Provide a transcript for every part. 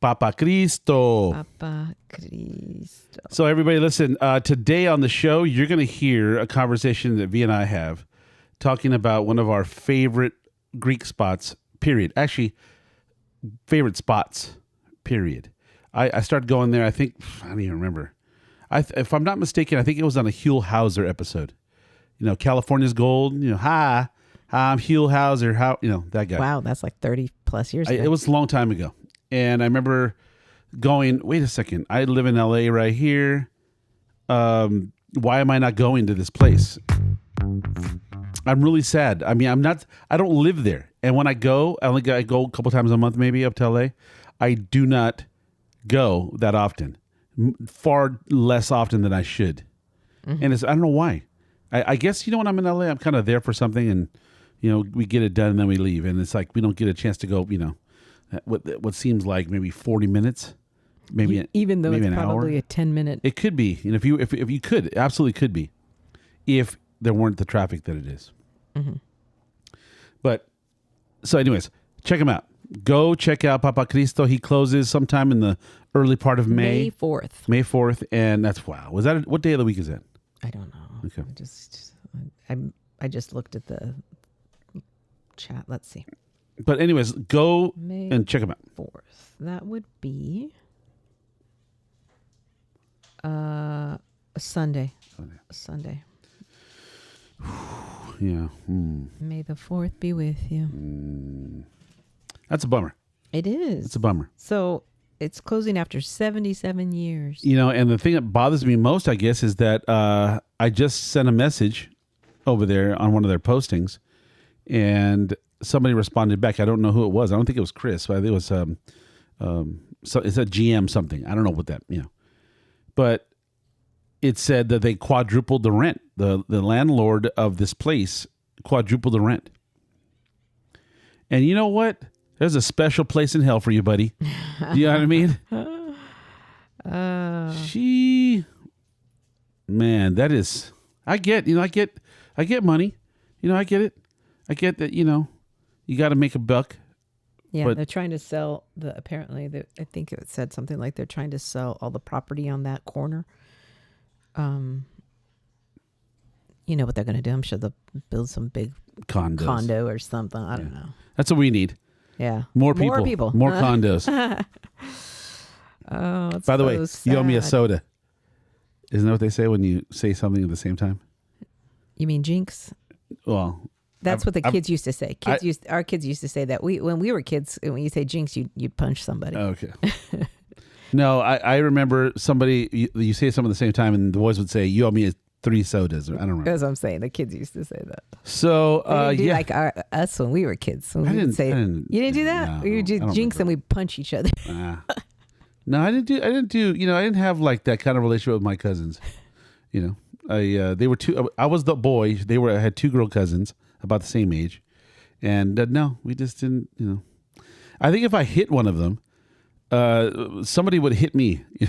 Papa Cristo. Papa Cristo. So everybody listen, today on the show, you're going to hear a conversation that V and I have talking about one of our favorite Greek spots, period. Actually, favorite spots, period. I started going there, I think, I don't even remember. If I'm not mistaken, I think it was on a Huell Hauser episode. You know, California's Gold, you know, hi, I'm Huell Hauser, that guy. Wow, that's like 30 plus years ago. It was a long time ago. And I remember going, wait a second, I live in LA right here. Why am I not going to this place? I'm really sad. I mean, I don't live there. And when I go, I go a couple times a month, maybe up to LA. I do not go that often, far less often than I should. Mm-hmm. And I don't know why. I guess, when I'm in LA, I'm kind of there for something and, we get it done and then we leave. And it's like, we don't get a chance to go, what seems like maybe 40 minutes, even though maybe it's probably hour. a 10-minute. It could be. If you could, absolutely could be, if there weren't the traffic that it is. Mm-hmm. But so anyways, check him out. Go check out Papa Cristo. He closes sometime in the early part of May. May 4th. And that's, wow. What day of the week is that? I don't know. Okay. I just looked at the chat. Let's see. But anyways, go May and check him out. 4th. That would be a Sunday. Sunday. Yeah. May the 4th be with you. That's a bummer. It is. It's a bummer. So it's closing after 77 years. And the thing that bothers me most, I guess, is that I just sent a message over there on one of their postings, and somebody responded back. I don't know who it was. I don't think it was Chris. But it was so it's a GM something. I don't know what that but it said that they quadrupled the rent. The landlord of this place quadrupled the rent. And you know what? There's a special place in hell for you, buddy. You know what I mean? Man, that is. I get money. I get it. I get that. You got to make a buck. Yeah, they're trying to sell apparently, I think it said something like they're trying to sell all the property on that corner. You know what they're going to do? I'm sure they'll build some big condo or something. I don't know. That's what we need. Yeah. More people. More condos. Oh, it's By the way, sad. You owe me a soda. Isn't that what they say when you say something at the same time? You mean jinx? Well, that's what the kids used to say. Our kids used to say that. When we were kids, when you say jinx, you'd punch somebody. Okay. No, I remember somebody, you say something at the same time, and the boys would say, you owe me 3 sodas. Or I don't remember. That's what I'm saying. The kids used to say that. So, they didn't do like us when we were kids. When you didn't do that? No, we would do jinx and we punch each other. No, I didn't do. I didn't have like that kind of relationship with my cousins. They were two. I was the boy. I had 2 girl cousins about the same age, and no, we just didn't. I think if I hit one of them, somebody would hit me. You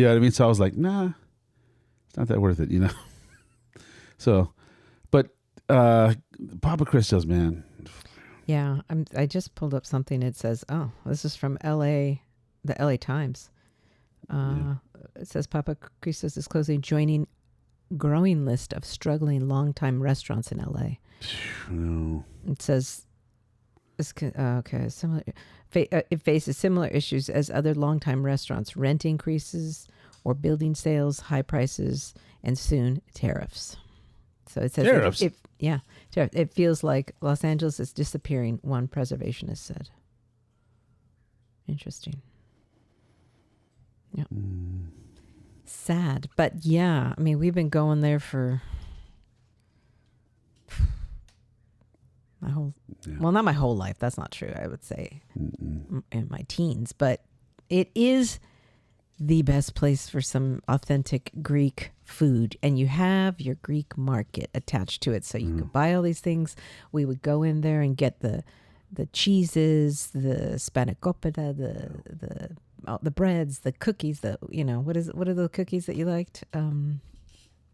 know what I mean? So I was like, nah, it's not that worth it. So, but Papa Cristo's, man. Yeah, I just pulled up something. It says, oh, this is from L.A., the L.A. Times. It says Papa Cristo's is closing, joining growing list of struggling longtime restaurants in L.A. No. It says, similar. It faces similar issues as other longtime restaurants: rent increases or building sales, high prices, and soon tariffs. So it says tariffs. Tariffs. It feels like Los Angeles is disappearing, one preservationist said. Interesting. Yeah. Sad, but yeah, I mean, we've been going there for well, not my whole life. That's not true. I would say in my teens, but it is the best place for some authentic Greek food, and you have your Greek market attached to it, so you could buy all these things. We would go in there and get the cheeses, the spanakopita, the breads, the cookies. What are the cookies that you liked?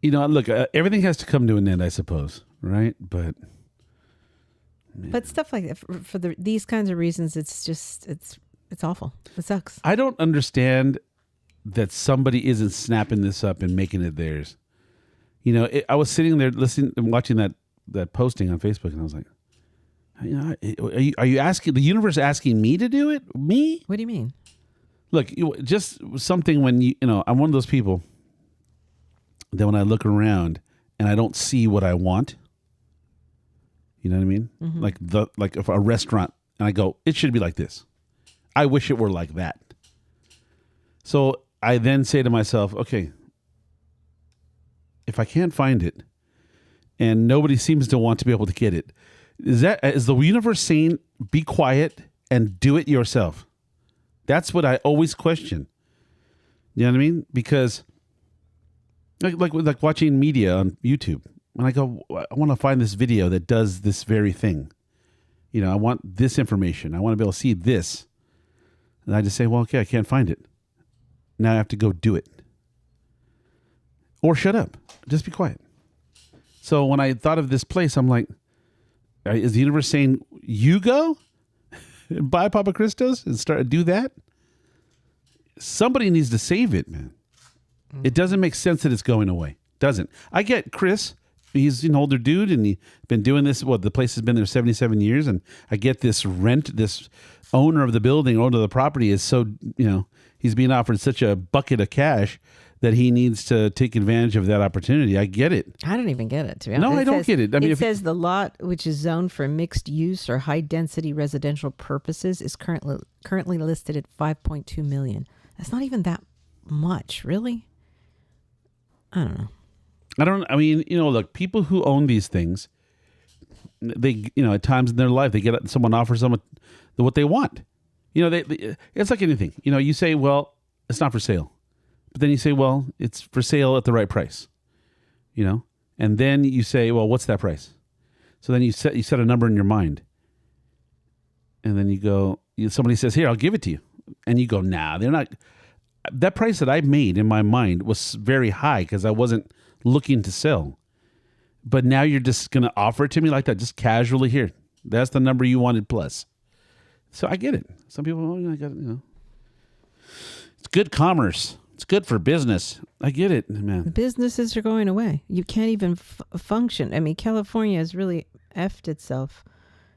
Look, everything has to come to an end, I suppose, right? But stuff like that for these kinds of reasons, it's It's awful. It sucks. I don't understand that somebody isn't snapping this up and making it theirs. You know, I was sitting there listening and watching that posting on Facebook, and I was like, you know, are you asking the universe asking me to do it? Me? What do you mean? Look, just something when you know, I'm one of those people that when I look around and I don't see what I want, you know what I mean? Mm-hmm. Like if a restaurant, and I go, it should be like this. I wish it were like that. So I then say to myself, okay, if I can't find it and nobody seems to want to be able to get it, is the universe saying be quiet and do it yourself? That's what I always question. You know what I mean? Because like watching media on YouTube, when I go, I want to find this video that does this very thing. You know, I want this information. I want to be able to see this. And I just say, well, okay, I can't find it. Now I have to go do it. Or shut up. Just be quiet. So when I thought of this place, I'm like, is the universe saying, you go and buy Papa Cristo's and do that? Somebody needs to save it, man. It doesn't make sense that it's going away. Doesn't. I get Chris. He's an older dude, and he's been doing this. The place has been there 77 years, and I get this owner of the building, owner of the property is so, you know, he's being offered such a bucket of cash that he needs to take advantage of that opportunity. I get it. I don't even get it, to be honest. No, I don't get it. I mean, it says the lot, which is zoned for mixed use or high density residential purposes, is currently listed at $5.2 million. That's not even that much, really. I don't know. I mean, you know, look, people who own these things, they, you know, at times in their life, someone offers them what they want. You know, it's like anything. You know, you say, well, it's not for sale. But then you say, well, it's for sale at the right price. You know? And then you say, well, what's that price? So then you set a number in your mind. And then you go, somebody says, here, I'll give it to you. And you go, nah, they're not. That price that I made in my mind was very high because I wasn't looking to sell. But now you're just going to offer it to me like that, just casually. Here, that's the number you wanted plus. So I get it. Some people, I got it, you know. It's good commerce. It's good for business. I get it, man. The businesses are going away. You can't even function. I mean, California has really effed itself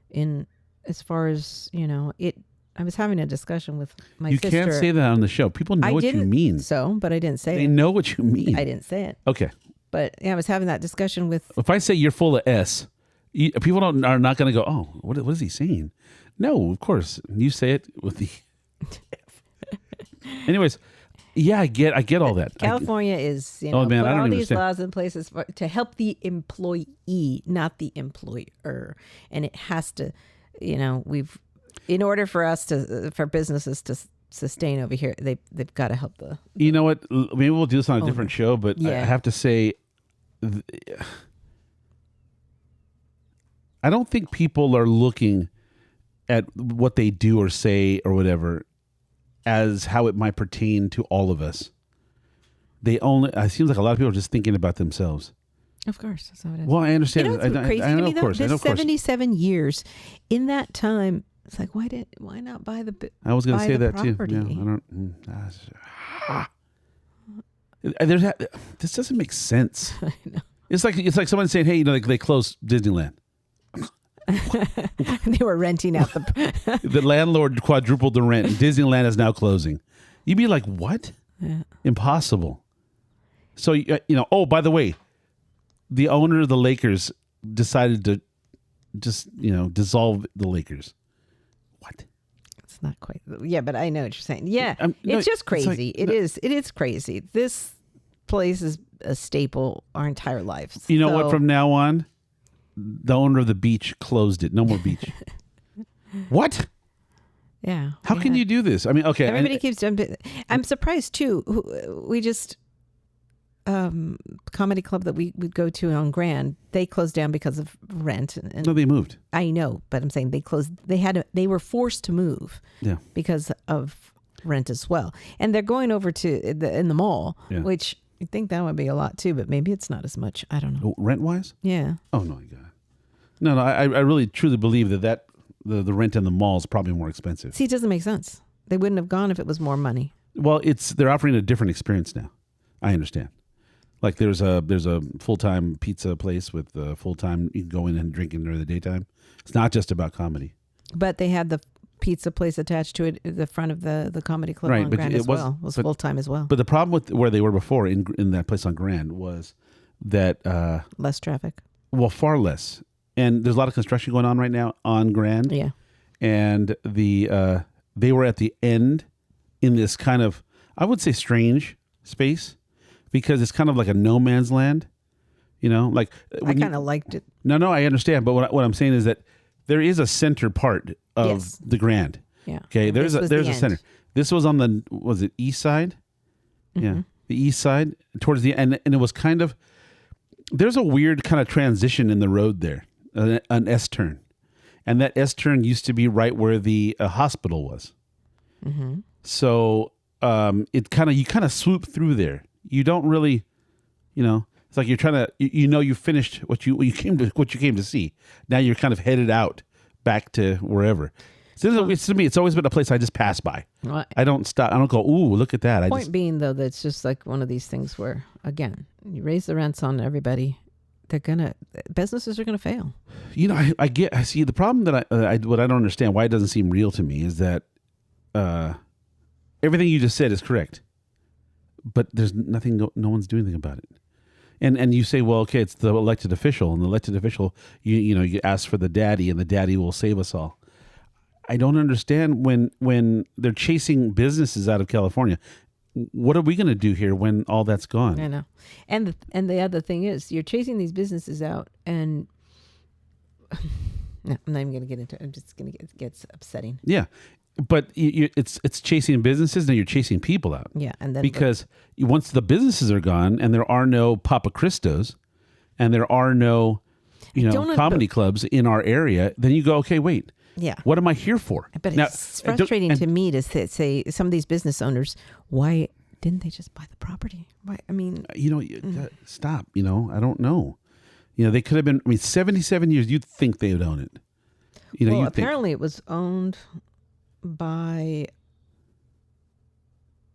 in as far as, you know, it. I was having a discussion with my sister. You can't say that on the show. People know what you mean. But I didn't say it. They know what you mean. I didn't say it. Okay. But yeah, I was having that discussion with. If I say you're full of S, people are not going to go, oh, what is he saying? No, of course. You say it with the. Anyways, yeah, I get all that. California is, you know, man, I don't all these understand. laws in places to help the employee, not the employer, and it has to, you know, in order for businesses to sustain over here, they've got to help the. You know what? Maybe we'll do this on a different show, but yeah. I have to say, I don't think people are looking at what they do or say or whatever as how it might pertain to all of us. It seems like a lot of people are just thinking about themselves. Of course, that's how it is. Well, I understand. You know, it's crazy I know, to me, of course. There's 77 years. In that time, it's like, why not buy the I was going to say that property? too. Yeah, I don't. This doesn't make sense. I know. It's like someone saying, "Hey, you know, they closed Disneyland." They were renting out the landlord quadrupled the rent, and Disneyland is now closing. You'd be like, "What? Yeah. Impossible." So you know. Oh, by the way, the owner of the Lakers decided to just dissolve the Lakers. What? It's not quite. Yeah, but I know what you're saying. Yeah, it's just crazy. It is crazy. This place is a staple our entire lives. You know what? From now on, the owner of the beach closed it. No more beach. What? Yeah. How can you do this? I mean, okay. Everybody keeps jumping. I'm surprised too. We just comedy club that we would go to on Grand, they closed down because of rent. And no, they moved. I know, but I'm saying they closed. They were forced to move. Yeah. Because of rent as well, and they're going over to in the mall, which I think that would be a lot too, but maybe it's not as much. I don't know. Rent wise? Yeah. Oh no, God. No. I really truly believe that the rent in the mall is probably more expensive. See, it doesn't make sense. They wouldn't have gone if it was more money. Well, they're offering a different experience now. I understand. Like there's a full-time pizza place with full-time, you can go in and drink in during the daytime. It's not just about comedy. But they had the pizza place attached to it, the front of the comedy club on Grand as well. It was full-time as well. But the problem with where they were before in that place on Grand was that... less traffic. Well, far less. And there's a lot of construction going on right now on Grand. Yeah. And they were at the end in this kind of, I would say, strange space because it's kind of like a no man's land. You know, like I kind of liked it. No, I understand. But what I'm saying is that there is a center part of the Grand. Yeah. Okay. There's a center. This was on was it east side? Mm-hmm. Yeah. The east side towards the end. And it was kind of, there's a weird kind of transition in the road there, an S-turn. And that S-turn used to be right where the hospital was. Mm-hmm. So you kind of swoop through there. You don't really, it's like you're trying to, you finished what you came to see. Now you're kind of headed out back to wherever. So to me, it's always been a place I just pass by. Well, I don't stop. I don't go, ooh, look at that. Point being, though, that it's just like one of these things where, again, you raise the rents on everybody, businesses are gonna fail. I see the problem that what I don't understand why it doesn't seem real to me is that everything you just said is correct, but there's nothing. No one's doing anything about it. And you say, well, okay, it's the elected official, and the elected official, you ask for the daddy, and the daddy will save us all. I don't understand when they're chasing businesses out of California. What are we going to do here when all that's gone? I know. And the other thing is, you're chasing these businesses out, and no, I'm not even going to get into it. I'm just going to get upsetting. Yeah, but it's chasing businesses, and you're chasing people out. Yeah, and then because once the businesses are gone, and there are no Papa Cristos, and there are no comedy clubs in our area, then you go, okay, wait. Yeah. What am I here for? But it's frustrating to me to say some of these business owners, why didn't they just buy the property? Why? I mean, stop. I don't know. They could have been. 77 years. You'd think they would own it. Well, apparently it was owned by.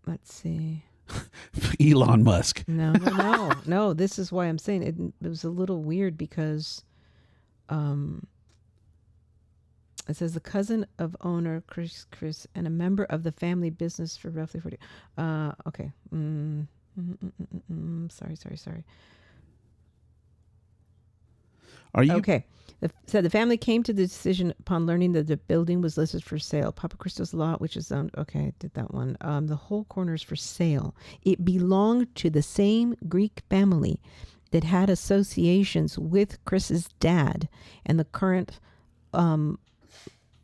Let's see. Elon Musk. No. This is why I'm saying it was a little weird because, it says the cousin of owner Chris and a member of the family business for roughly 40. Okay. Sorry. Are you okay? The family came to the decision upon learning that the building was listed for sale. Papa Cristo's lot, which is owned. Okay, I did that one. The whole corner is for sale. It belonged to the same Greek family that had associations with Chris's dad and the current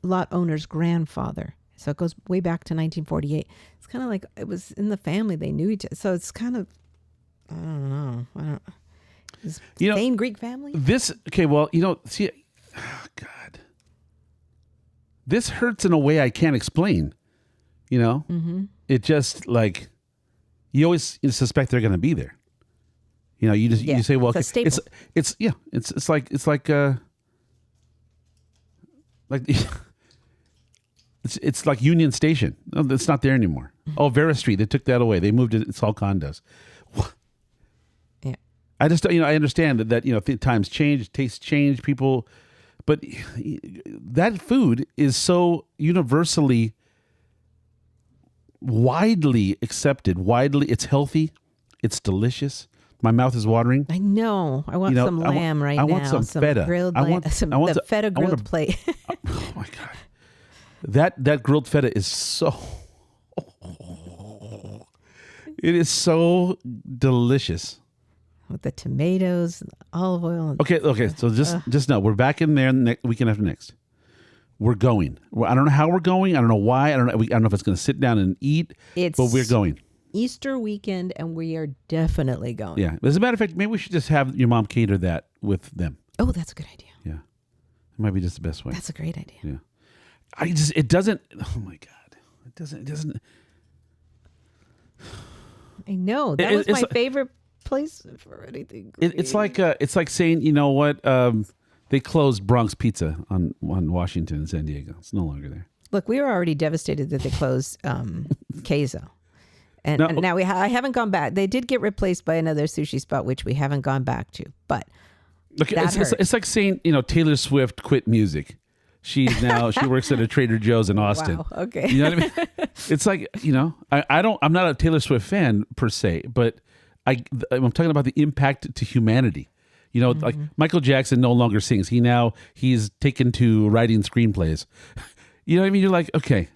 lot owner's grandfather. So it goes way back to 1948. It's kind of like it was in the family. They knew each other. So it's kind of, I don't know. Same Greek family? See, God. This hurts in a way I can't explain. Mm-hmm. It just like, you always suspect they're going to be there. You say, well, it's it's like Union Station. No, it's not there anymore. Oh, Vera Street. They took that away. They moved it. It's all condos. Yeah. I just, I understand that times change, tastes change, people, but that food is so universally, widely accepted. It's healthy. It's delicious. My mouth is watering. I know. I want some lamb right now. I want some feta. Grilled the feta grilled plate. Oh my God. That grilled feta is so, it is so delicious. With the tomatoes, and olive oil. And Okay. So just know we're back in there weekend after next. We're going. I don't know how we're going. I don't know why. I don't know if it's going to sit down and eat. But we're going. Easter weekend, and we are definitely going. Yeah. As a matter of fact, maybe we should just have your mom cater that with them. Oh, that's a good idea. Yeah. It might be just the best way. That's a great idea. Yeah. It doesn't. Oh my God. It doesn't. I know. That was my favorite place for anything. It's like saying, you know what? They closed Bronx Pizza on Washington and San Diego. It's no longer there. Look, we were already devastated that they closed Keizo. And now I haven't gone back. They did get replaced by another sushi spot, which we haven't gone back to. But look, it's like saying, Taylor Swift quit music. She works at a Trader Joe's in Austin. Wow, okay. You know what I mean? It's like, I'm not a Taylor Swift fan per se, but I'm talking about the impact to humanity. Like Michael Jackson no longer sings. He's taken to writing screenplays. You know what I mean? You're like, okay.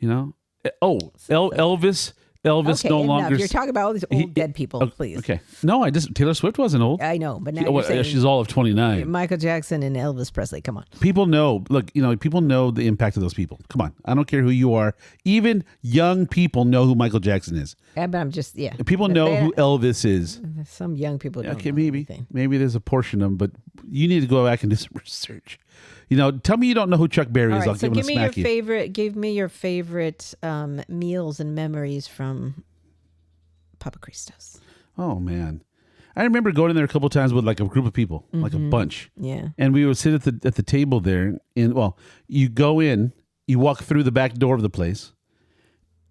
Elvis okay, no longer. You're talking about all these old dead people, please. Okay. No, Taylor Swift wasn't old. I know, but now you're saying she's all of 29. Michael Jackson and Elvis Presley. Come on. People know. Look, people know the impact of those people. Come on. I don't care who you are. Even young people know who Michael Jackson is. Yeah, but I'm just People know who Elvis is. Some young people don't Okay, know anything. maybe there's a portion of them, but you need to go back and do some research. Tell me you don't know who Chuck Berry is. All right, I'll so give him a smack you. Give me your favorite meals and memories from Papa Cristo's. Oh man, I remember going in there a couple of times with like a group of people, like a bunch. Yeah, and we would sit at the table there. And you go in, you walk through the back door of the place.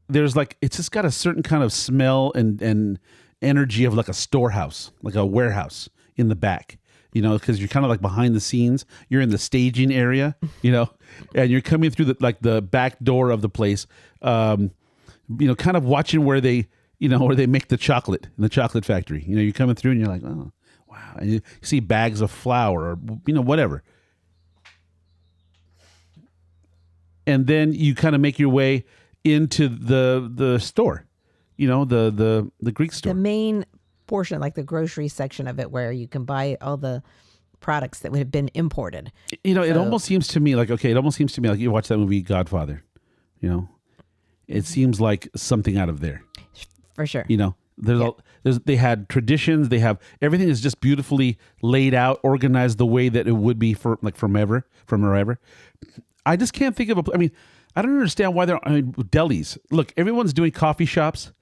There's it's just got a certain kind of smell and energy of like a storehouse, like a warehouse in the back. Because you're kind of like behind the scenes. You're in the staging area, and you're coming through the back door of the place, kind of watching where they make the chocolate in the chocolate factory. You're coming through and you're like, oh, wow. And you see bags of flour or, whatever. And then you kind of make your way into the store, the Greek store. The main portion, like the grocery section of it, where you can buy all the products that would have been imported. It almost seems to me like you watch that movie Godfather. It seems like something out of there. For sure. They had traditions. They have everything is just beautifully laid out, organized the way that it would be from wherever. I just can't think of I don't understand why delis. Look, everyone's doing coffee shops.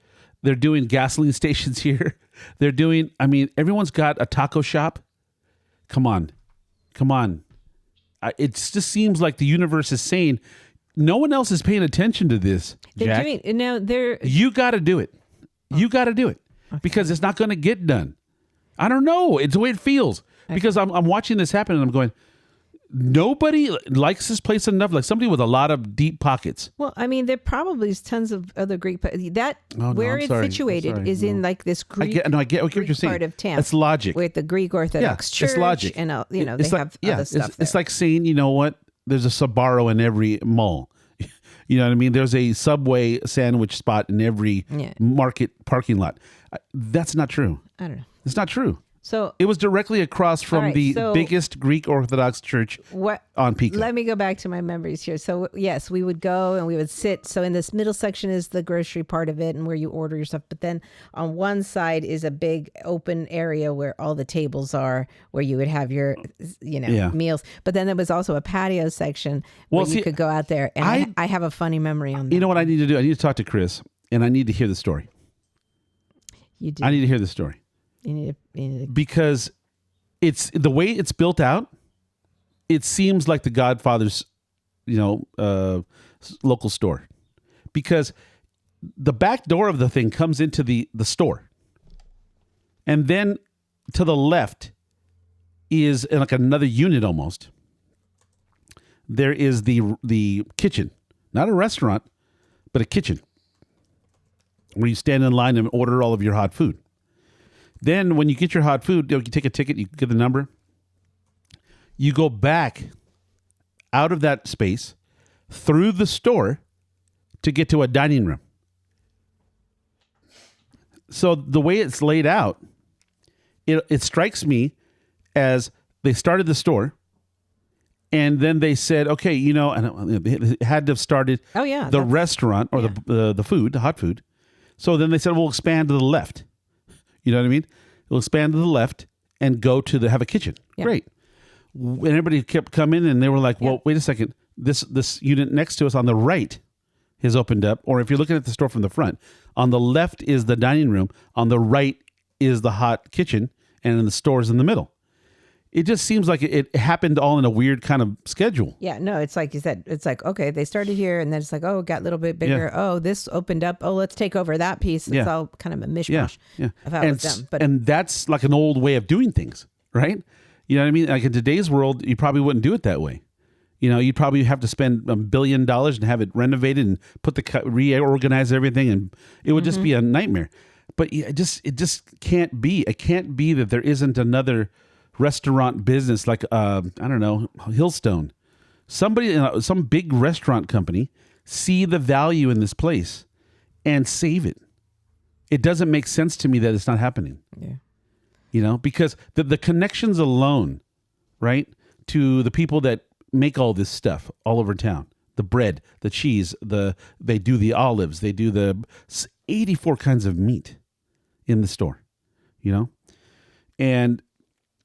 They're doing gasoline stations here. They're doing, everyone's got a taco shop. Come on. It just seems like the universe is saying, no one else is paying attention to this, Jack. You got to do it. You got to do it because it's not going to get done. I don't know. It's the way it feels because I'm watching this happen and I'm going, nobody likes this place enough. Like somebody with a lot of deep pockets. Well, there probably is tons of other Greek it's situated is in like this Greek. I get what you're saying. Part of town. It's logic with the Greek Orthodox Church. It's logic, and they have other stuff. It's like saying, you know what? There's a Sbarro in every mall. You know what I mean? There's a Subway sandwich spot in every market parking lot. That's not true. I don't know. It's not true. So it was directly across from the biggest Greek Orthodox church on Pico. Let me go back to my memories here. So yes, we would go and we would sit. So in this middle section is the grocery part of it and where you order your stuff. But then on one side is a big open area where all the tables are, where you would have your, meals. But then there was also a patio section where you could go out there. And I have a funny memory on that. You know what I need to do? I need to talk to Chris and I need to hear the story. You do. I need to hear the story. You need to, because it's the way it's built out. It seems like the Godfather's, local store, because the back door of the thing comes into the store, and then to the left is like another unit almost. There is the kitchen, not a restaurant, but a kitchen where you stand in line and order all of your hot food. Then when you get your hot food, you take a ticket, you get the number. You go back out of that space through the store to get to a dining room. So the way it's laid out, it strikes me as they started the store and then they said, okay, and it had to have started the restaurant or the food, the hot food. So then they said, we'll expand to the left. You know what I mean? We'll expand to the left and go to have a kitchen. Yeah. Great. And everybody kept coming and they were like, well, wait a second. This unit next to us on the right has opened up. Or if you're looking at the store from the front, on the left is the dining room. On the right is the hot kitchen. And then the store is in the middle. It just seems like it happened all in a weird kind of schedule. Yeah, no, it's like you said. It's like, okay, they started here, and then it's like, oh, it got a little bit bigger. Yeah. Oh, this opened up. Oh, let's take over that piece. It's all kind of a mishmash of how it's done. But and that's like an old way of doing things, right? You know what I mean? Like in today's world, you probably wouldn't do it that way. You know, you'd probably have to spend $1 billion and have it renovated and reorganize everything, and it would just be a nightmare. But it just can't be. It can't be that there isn't another restaurant business like I don't know, Hillstone. Somebody, some big restaurant company, see the value in this place and save it. It doesn't make sense to me that it's not happening. Yeah. You know, because the connections alone, right, to the people that make all this stuff all over town, the bread, the cheese, they do the olives, they do the 84 kinds of meat in the store, you know, and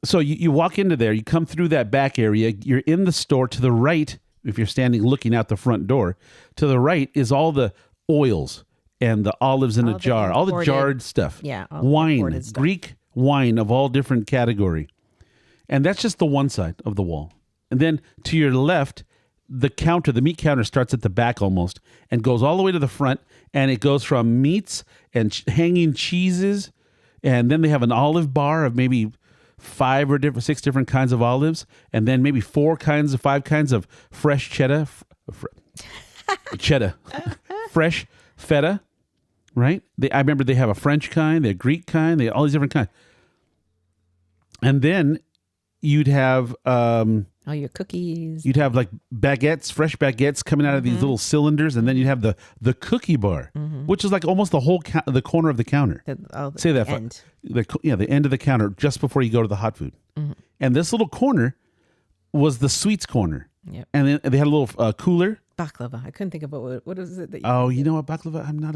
so you walk into there, you come through that back area, you're in the store. To the right, if you're standing looking out the front door, to the right is all the oils and the olives in a jar, all the jarred stuff. Yeah. Wine, Greek wine of all different category. And that's just the one side of the wall. And then to your left, the meat counter starts at the back almost and goes all the way to the front. And it goes from meats and hanging cheeses. And then they have an olive bar of maybe 6 different kinds of olives, and then maybe 5 kinds of fresh cheddar, fresh feta, right? I remember they have a French kind, they have a Greek kind, they have all these different kinds. And then you'd have all your cookies. You'd have like fresh baguettes coming out of these little cylinders, and then you'd have the cookie bar, which is like almost the whole the corner of the counter. Say that end. The end of the counter just before you go to the hot food. And this little corner was the sweets corner. Yep. And then they had a little cooler. Baklava. I couldn't think about what is it that you know what, baklava? I'm not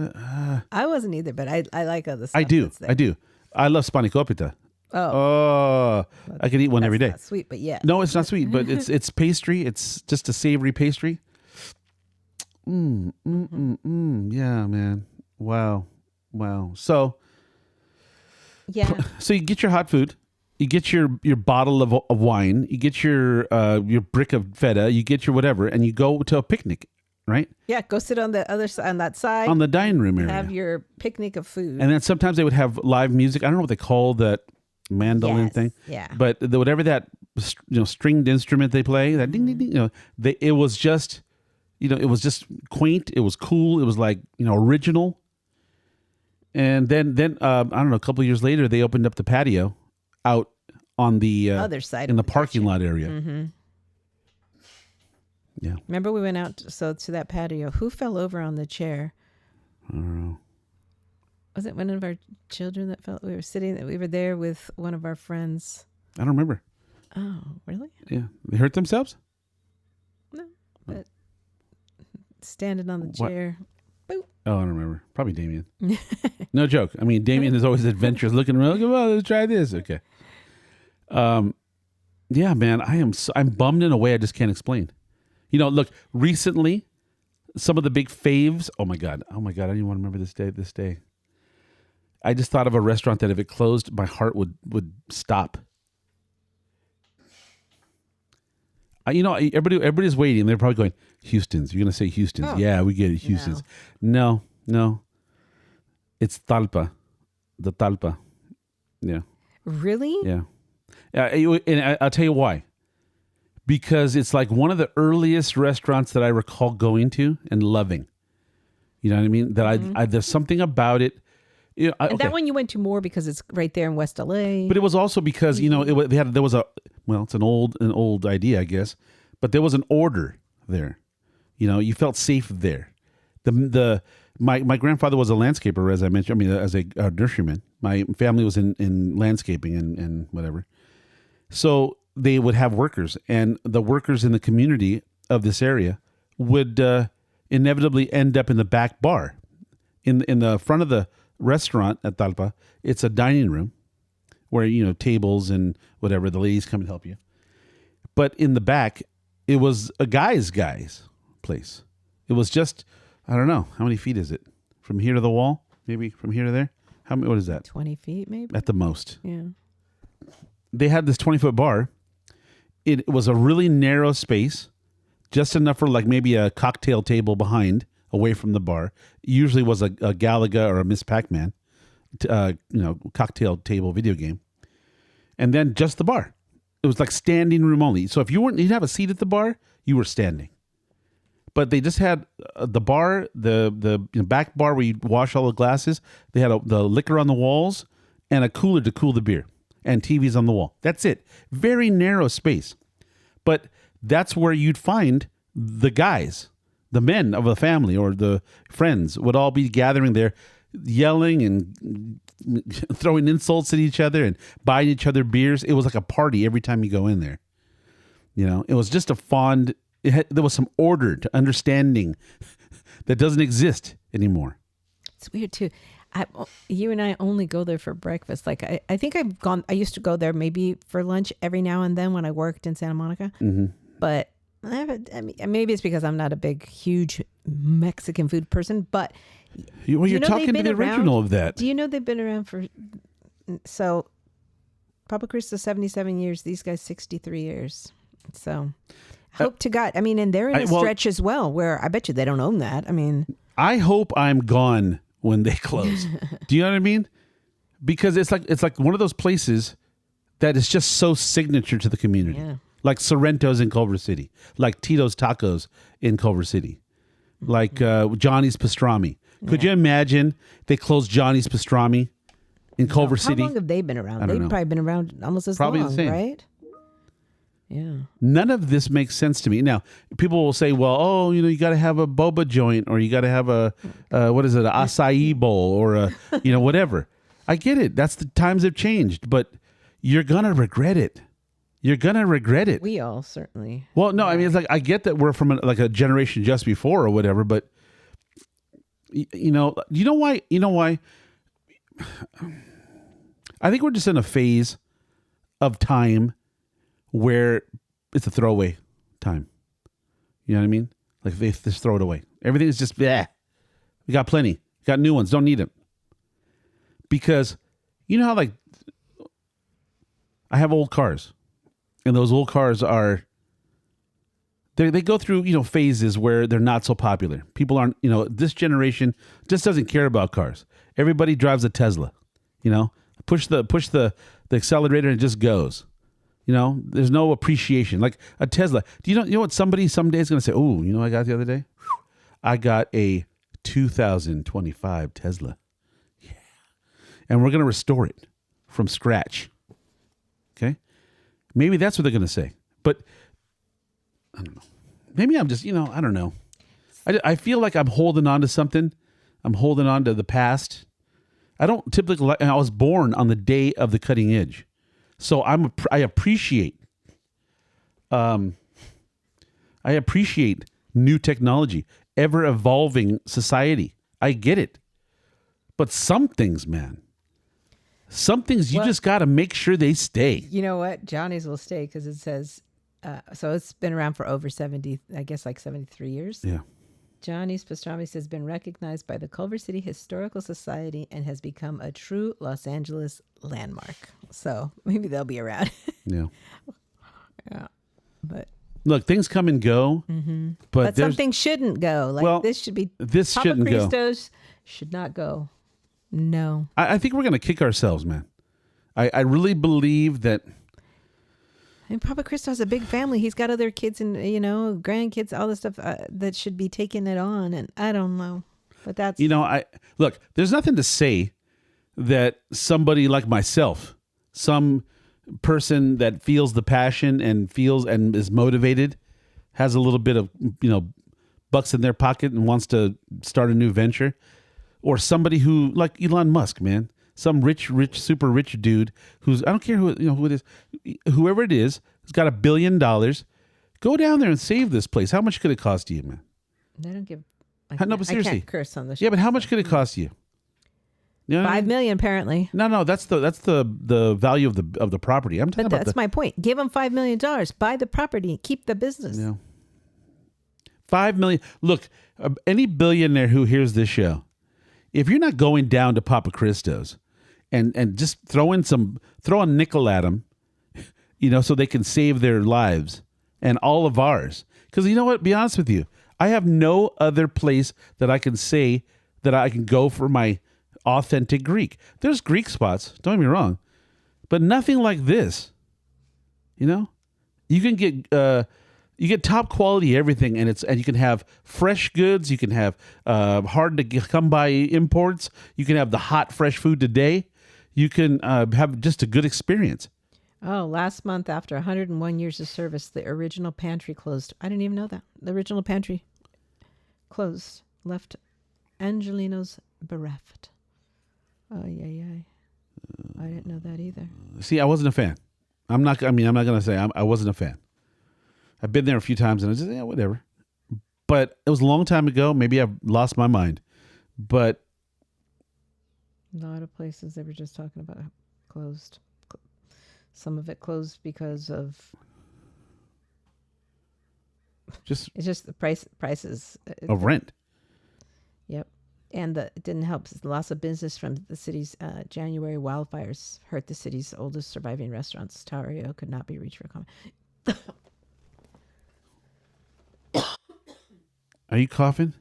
I wasn't either, but I like other stuff. I do. I love spanikopita. Oh, I could eat one every day. Not sweet, but yeah. No, it's not sweet, but it's pastry. It's just a savory pastry. Yeah, man. Wow. So you get your hot food, you get your bottle of wine, you get your brick of feta, you get your whatever, and you go to a picnic, right? Yeah, go sit on the other side, on that side, on the dining room area. Have your picnic of food, and then sometimes they would have live music. I don't know what they call that mandolin thing. Yeah. But whatever that stringed instrument they play, that ding ding ding, it was just quaint. It was cool. It was like original. And then I don't know. A couple of years later, they opened up the patio out on the other side in the parking lot area. Mm-hmm. Yeah. Remember we went out to that patio. Who fell over on the chair? I don't know. Was it one of our children that fell? We were there with one of our friends. I don't remember. Oh, really? Yeah. They hurt themselves? No. But standing on the chair. Boop. Oh, I don't remember. Probably Damien. No joke. I mean, Damien is always adventurous, looking around. Come on, let's try this. Okay. Yeah, man. I'm bummed in a way I just can't explain. Look, recently, some of the big faves. Oh my God. I didn't even want to remember this day. I just thought of a restaurant that if it closed, my heart would stop. Everybody's waiting. They're probably going, Houston's. You're going to say Houston's. Oh, yeah, we get it. Houston's. No. It's Talpa. The Talpa. Yeah. Really? Yeah. And I'll tell you why. Because it's like one of the earliest restaurants that I recall going to and loving. You know what I mean? That there's something about it. That one you went to more because it's right there in West LA. But it was also because it's an old idea, I guess. But there was an order there. You felt safe there. My grandfather was a landscaper, as I mentioned. I mean, as a nurseryman. My family was in landscaping and whatever. So they would have workers, and the workers in the community of this area would inevitably end up in the back bar, in the front of the restaurant at Talpa. It's a dining room where tables and whatever, the ladies come and help you. But in the back, it was a guy's place. It was just, I don't know, how many feet is it from here to the wall? Maybe from here to there. What is that? 20 feet, maybe at the most. Yeah. They had this 20-foot bar, it was a really narrow space, just enough for like maybe a cocktail table behind, away from the bar. Usually was a Galaga or a Miss Pac-Man, cocktail table video game. And then just the bar. It was like standing room only. So if you didn't have a seat at the bar, you were standing. But they just had the bar, the back bar where you wash all the glasses. They had the liquor on the walls and a cooler to cool the beer and TVs on the wall. That's it. Very narrow space. But that's where you'd find the guys, the men of the family or the friends would all be gathering there, yelling and throwing insults at each other and buying each other beers. It was like a party every time you go in there. It was just a fond... there was some order to understanding that doesn't exist anymore. It's weird too. You and I only go there for breakfast. Like I think I used to go there maybe for lunch every now and then when I worked in Santa Monica. Mm-hmm. But maybe it's because I'm not a big, huge Mexican food person. But you're talking to the original of that. Do you know they've been around for? So, Papa Cristo 77 years. These guys 63 years. So. Hope to God. And they're in a stretch as well where I bet you they don't own that. I hope I'm gone when they close. Do you know what I mean? Because it's like one of those places that is just so signature to the community. Yeah. Like Sorrento's in Culver City, like Tito's Tacos in Culver City, like Johnny's Pastrami. Could you imagine they closed Johnny's Pastrami in Culver City? How long have they been around? They've probably been around almost as probably long, the same. Right? Yeah. None of this makes sense to me. Now, people will say, well, you got to have a boba joint or you got to have an acai bowl or a, whatever. I get it. That's the times have changed, but you're going to regret it. You're going to regret it. We all certainly. Well, no, it's like, I get that we're from a generation just before or whatever, but you know why? I think we're just in a phase of time where it's a throwaway time. You know what I mean? Like they just throw it away. Everything is just, we got plenty. We got new ones. Don't need them. Because you know how like I have old cars and those old cars are, they go through, phases where they're not so popular. People aren't, this generation just doesn't care about cars. Everybody drives a Tesla, push the accelerator and it just goes. There's no appreciation. Like a Tesla. Do you know what somebody someday is going to say? Oh, I got the other day? I got a 2025 Tesla. Yeah. And we're going to restore it from scratch. Okay? Maybe that's what they're going to say. But I don't know. Maybe I'm just, I don't know. I feel like I'm holding on to something. I'm holding on to the past. I don't typically, I was born on the day of the cutting edge. So I appreciate new technology, ever evolving society. I get it. But some things, man, you just got to make sure they stay. You know what? Johnny's will stay because it says, so it's been around for over 70, I guess like 73 years. Yeah. Johnny's Pastrami has been recognized by the Culver City Historical Society and has become a true Los Angeles landmark. So maybe they'll be around. Yeah. Yeah. But look, things come and go, but something shouldn't go. Like this shouldn't go. Papa Cristos should not go. No. I think we're going to kick ourselves, man. I really believe that. And Papa Cristo has a big family. He's got other kids and, grandkids, all this stuff that should be taking it on. And I don't know. But that's... look, there's nothing to say that somebody like myself, some person that feels the passion and feels and is motivated, has a little bit of, bucks in their pocket and wants to start a new venture. Or somebody who, like Elon Musk, man. Some rich, super rich dude who's, I don't care who it is, whoever it is, who's got $1 billion. Go down there and save this place. How much could it cost you, man? They don't give. But seriously, I can't curse on the show. Yeah, but how much could it cost you? $5 million, apparently. No, that's the value of the property. I'm talking about. That's my point. Give them $5 million. Buy the property. Keep the business. Yeah. $5 million. Look, any billionaire who hears this show, if you're not going down to Papa Cristo's and just throw a nickel at him, so they can save their lives and all of ours. Because you know what? Be honest with you. I have no other place that I can say that I can go for my authentic Greek. There's Greek spots, don't get me wrong, but nothing like this. You can get top quality everything, and you can have fresh goods. You can have hard to come by imports. You can have the hot fresh food today. You can have just a good experience. Oh, last month, after 101 years of service, the original pantry closed. I didn't even know that. The original pantry closed, left Angelinos bereft. Oh, yeah. I didn't know that either. See, I wasn't a fan. I'm not going to say I wasn't a fan. I've been there a few times, and I just, whatever. But it was a long time ago. Maybe I've lost my mind. But a lot of places they were just talking about closed. Some of it closed because of it's just the prices of rent. Yep, and it didn't help. The loss of business from the city's January wildfires hurt the city's oldest surviving restaurants. Tario could not be reached for comment. Are you coughing?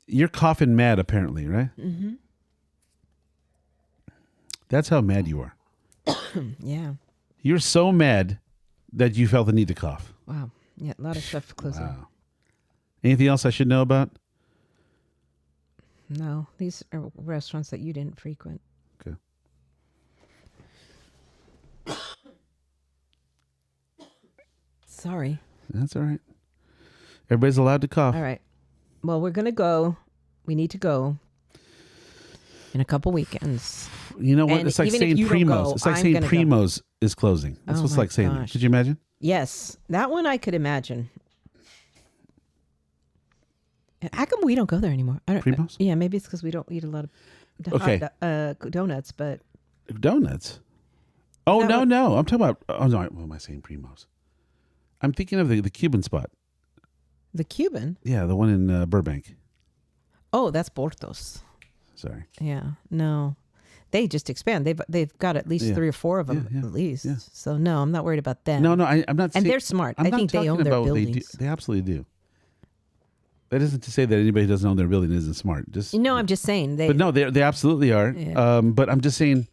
You're coughing mad, apparently, right? Mm-hmm. That's how mad you are. Yeah. You're so mad that you felt the need to cough. Wow. Yeah, a lot of stuff closing. Wow. Anything else I should know about? No, these are restaurants that you didn't frequent. Okay. Sorry. That's all right. Everybody's allowed to cough. All right. Well, we're going to go. We need to go in a couple weekends. You know what? And it's like even saying if you don't Primo's. go, It's like I'm saying gonna go. Primo's is closing. That's Oh what's my like saying. gosh. Could you imagine? Yes, that one I could imagine. How come we don't go there anymore? I don't, Primo's? Yeah, maybe it's because we don't eat a lot of donuts, but Donuts? Oh, That no, one- no. I'm talking about, what am I saying? Primo's. I'm thinking of the Cuban spot. the Cuban. Yeah, the one in Burbank. Oh, that's Portos. Sorry. Yeah, no, they just expand. They've got at least 3 or 4 of them Yeah, at least. yeah. So no, I'm not worried about them. No, I'm not and saying. they're smart. I'm I not think they talking own their about what buildings. They absolutely do. That isn't to say that anybody who doesn't own their building isn't smart. Just No, I'm just saying they. But no, they absolutely are. Yeah. But I'm just saying,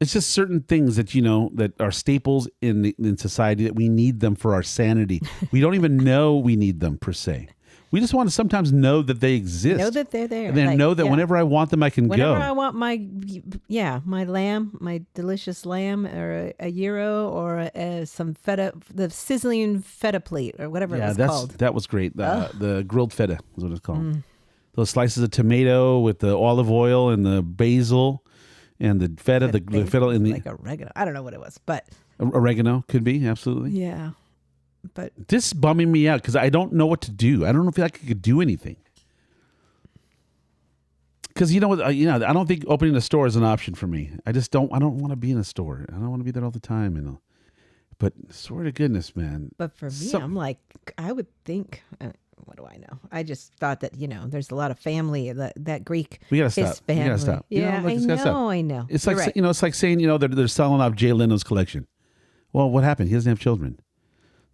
it's just certain things that that are staples in society that we need them for our sanity. We don't even know we need them per se. We just want to sometimes know that they exist. know that they're there. And then know that whenever I want them, I can Whenever go. I want my lamb, my delicious lamb, or a gyro, or some feta, the sizzling feta plate, or whatever it was called. That was great. The grilled feta is what it's called. Those slices of tomato with the olive oil and the basil and the feta, the feta in the like oregano. I don't know what it was, but oregano could be absolutely. yeah. But This is bumming me out because I don't know what to do. I don't know if I could do anything. Because I don't think opening a store is an option for me. I don't want to be in a store. I don't want to be there all the time. But swear to goodness, man. But for me, I'm like, I would think. What do I know? I just thought that there's a lot of family. That Greek. We gotta his stop. Family. We gotta stop. Yeah, I know. I know. It's You're like right. it's like saying they're selling off Jay Leno's collection. Well, what happened? He doesn't have children.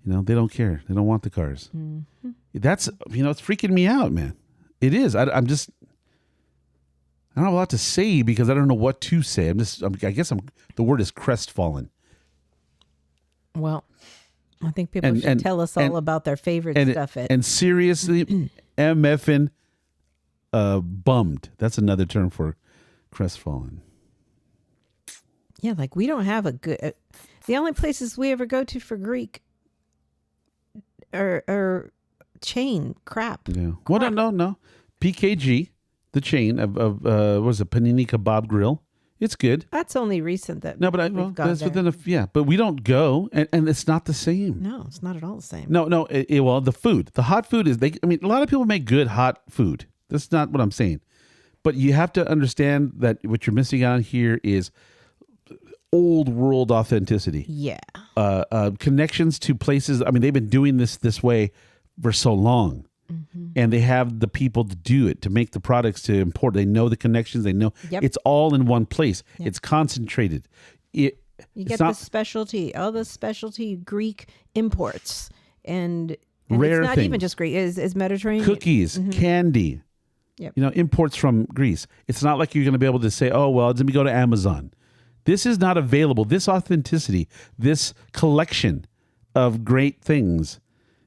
They don't care. They don't want the cars. Mm-hmm. That's it's freaking me out, man. It is. I don't have a lot to say because I don't know what to say. I guess the word is crestfallen. Well, I think people should tell us all about their favorite stuff. And seriously, MFing bummed. That's another term for crestfallen. Yeah, like we don't have a good. The only places we ever go to for Greek are chain crap. Yeah. Well, no. PKG, the chain of was a Panini Kebab Grill. It's good. That's only recent that. No, but that's within but we don't go, and it's not the same. No, it's not at all the same. No. Well, the food, the hot food is. A lot of people make good hot food. That's not what I'm saying, but you have to understand that what you're missing out on here is old world authenticity. Yeah. Connections to places. They've been doing this way for so long. Mm-hmm. And they have the people to do it, to make the products, to import. They know the connections. They know it's all in one place. Yep. It's concentrated. You it's get not the specialty, all the specialty Greek imports, and rare it's not things. even just Greek. It's Mediterranean. Cookies, candy. Yep. Imports from Greece. It's not like you're going to be able to say, "Oh, well, let me go to Amazon." This is not available. This authenticity, this collection of great things,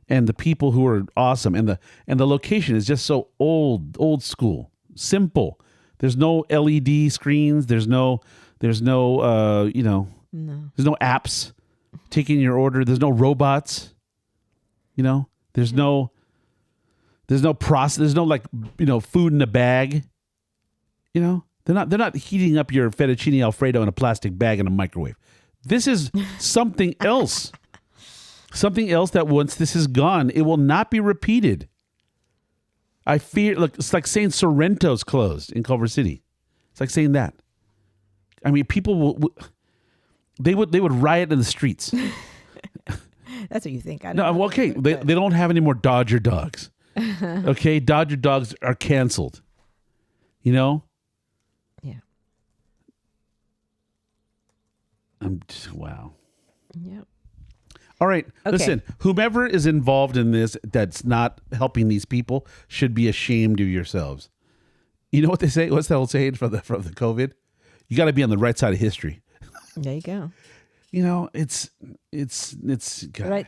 and the people who are awesome, and the location is just so old school, simple. There's no LED screens. There's no there's no apps taking your order. There's no robots. There's no process. There's no food in a bag. They're not heating up your fettuccine Alfredo in a plastic bag in a microwave. This is something else. Something else that once this is gone, it will not be repeated. I fear, look, it's like saying Sorrento's closed in Culver City. It's like saying that. I mean, people they would riot in the streets. That's what you think. I don't No, know. okay, they don't have any more Dodger dogs. Okay, Dodger dogs are canceled. Yeah. Wow. Yep. All right, Okay. listen, whomever is involved in this that's not helping these people should be ashamed of yourselves. You know what they say? What's the old saying from the COVID? You got to be on the right side of history. There you go. It's God. Right.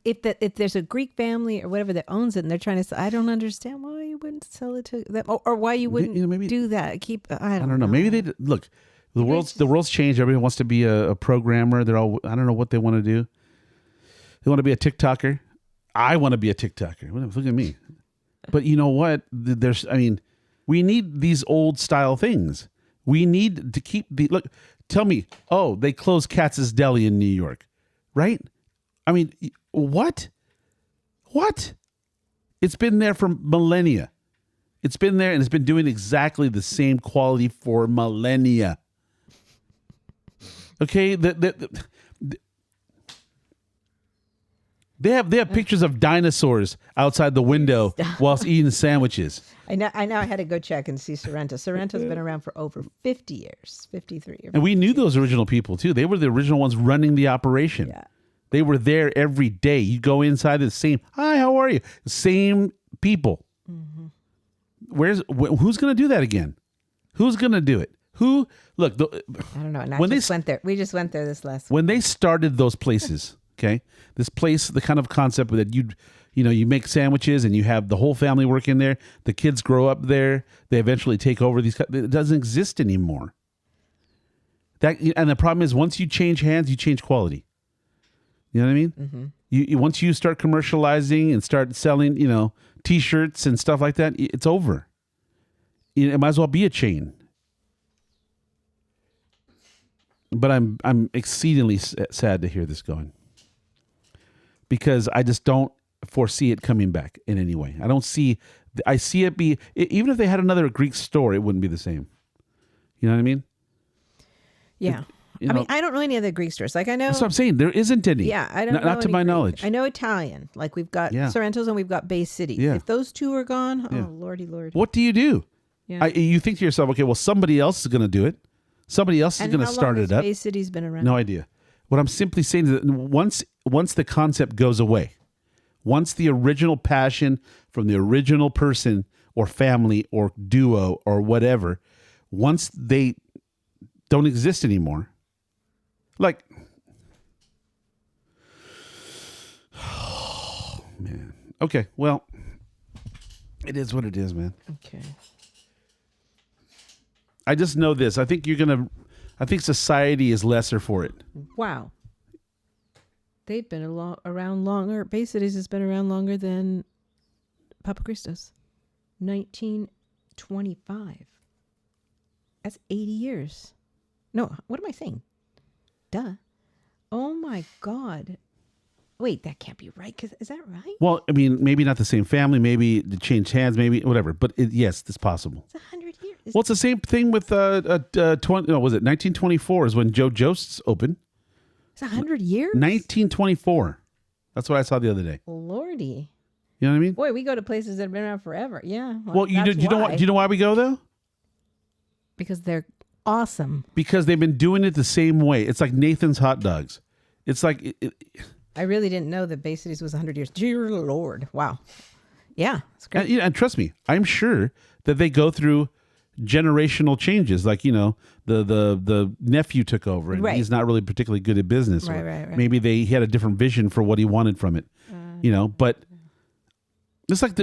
If there's a Greek family or whatever that owns it, and they're trying to sell, I don't understand why you wouldn't sell it to them, or why you wouldn't maybe- do that. I don't know. Maybe they look. The world's changed. Everyone wants to be a programmer. They're all. I don't know what they want to do. They want to be a TikToker. I want to be a TikToker. Look at me. But you know what? We need these old style things. We need to keep look. Tell me, they closed Katz's Deli in New York, right? I mean, what? What? It's been there for millennia. It's been there and it's been doing exactly the same quality for millennia. Okay, they have pictures of dinosaurs outside the window whilst eating sandwiches. I know. I had to go check and see Sorrento. Sorrento's been around for over 50 years, 53 years. And we knew those original people too. They were the original ones running the operation. Yeah. They were there every day. You go inside, the same. Hi, how are you? Same people. Mm-hmm. Who's going to do that again? Who's going to do it? Who? Look, I don't know. And I just went there. We just went there this last week. When they started those places, okay, this place, the kind of concept that you make sandwiches and you have the whole family working there. The kids grow up there. They eventually take over these. It doesn't exist anymore. And the problem is, once you change hands, you change quality. You know what I mean? Mm-hmm. You once you start commercializing and start selling, T-shirts and stuff like that, it's over. It might as well be a chain. But I'm exceedingly sad to hear this going, because I just don't foresee it coming back in any way. I see it be, even if they had another Greek store, it wouldn't be the same. You know what I mean? Yeah. I mean, I don't know any other Greek stores. Like I know. That's what I'm saying. There isn't any. Yeah, I don't know. Not to my Greek. knowledge. I know Italian. Like we've got Sorrento's and we've got Bay City. Yeah. If those two are gone, oh lordy lord. What do you do? Yeah. You think to yourself, okay, well, somebody else is going to do it. Somebody else is going to start it up. Bay City's been around? No idea. What I'm simply saying is that once the concept goes away, once the original passion from the original person or family or duo or whatever, once they don't exist anymore, like, oh, man. Okay, well, it is what it is, man. Okay. I just know this. I think society is lesser for it. Wow. They've been around longer. Bay Cities has been around longer than Papa Cristo's. 1925. That's 80 years. No, what am I saying? Duh. Oh my God. Wait, that can't be right. Is that right? Well, I mean, maybe not the same family. Maybe it changed hands. Maybe whatever. But yes, it's possible. It's 100 years. Well, it's the same thing with was it 1924 is when Joe Jost's opened. It's 100 years? 1924. That's what I saw the other day. Lordy. You know what I mean? Boy, we go to places that have been around forever. Yeah. Well, do you know why we go though? Because they're awesome. Because they've been doing it the same way. It's like Nathan's hot dogs. It's like I really didn't know that Bay Cities was 100 years. Dear Lord. Wow. Yeah, it's great. and trust me, I'm sure that they go through generational changes. Like, the nephew took over and Right. he's not really particularly good at business. Right. Maybe he had a different vision for what he wanted from it. But it's like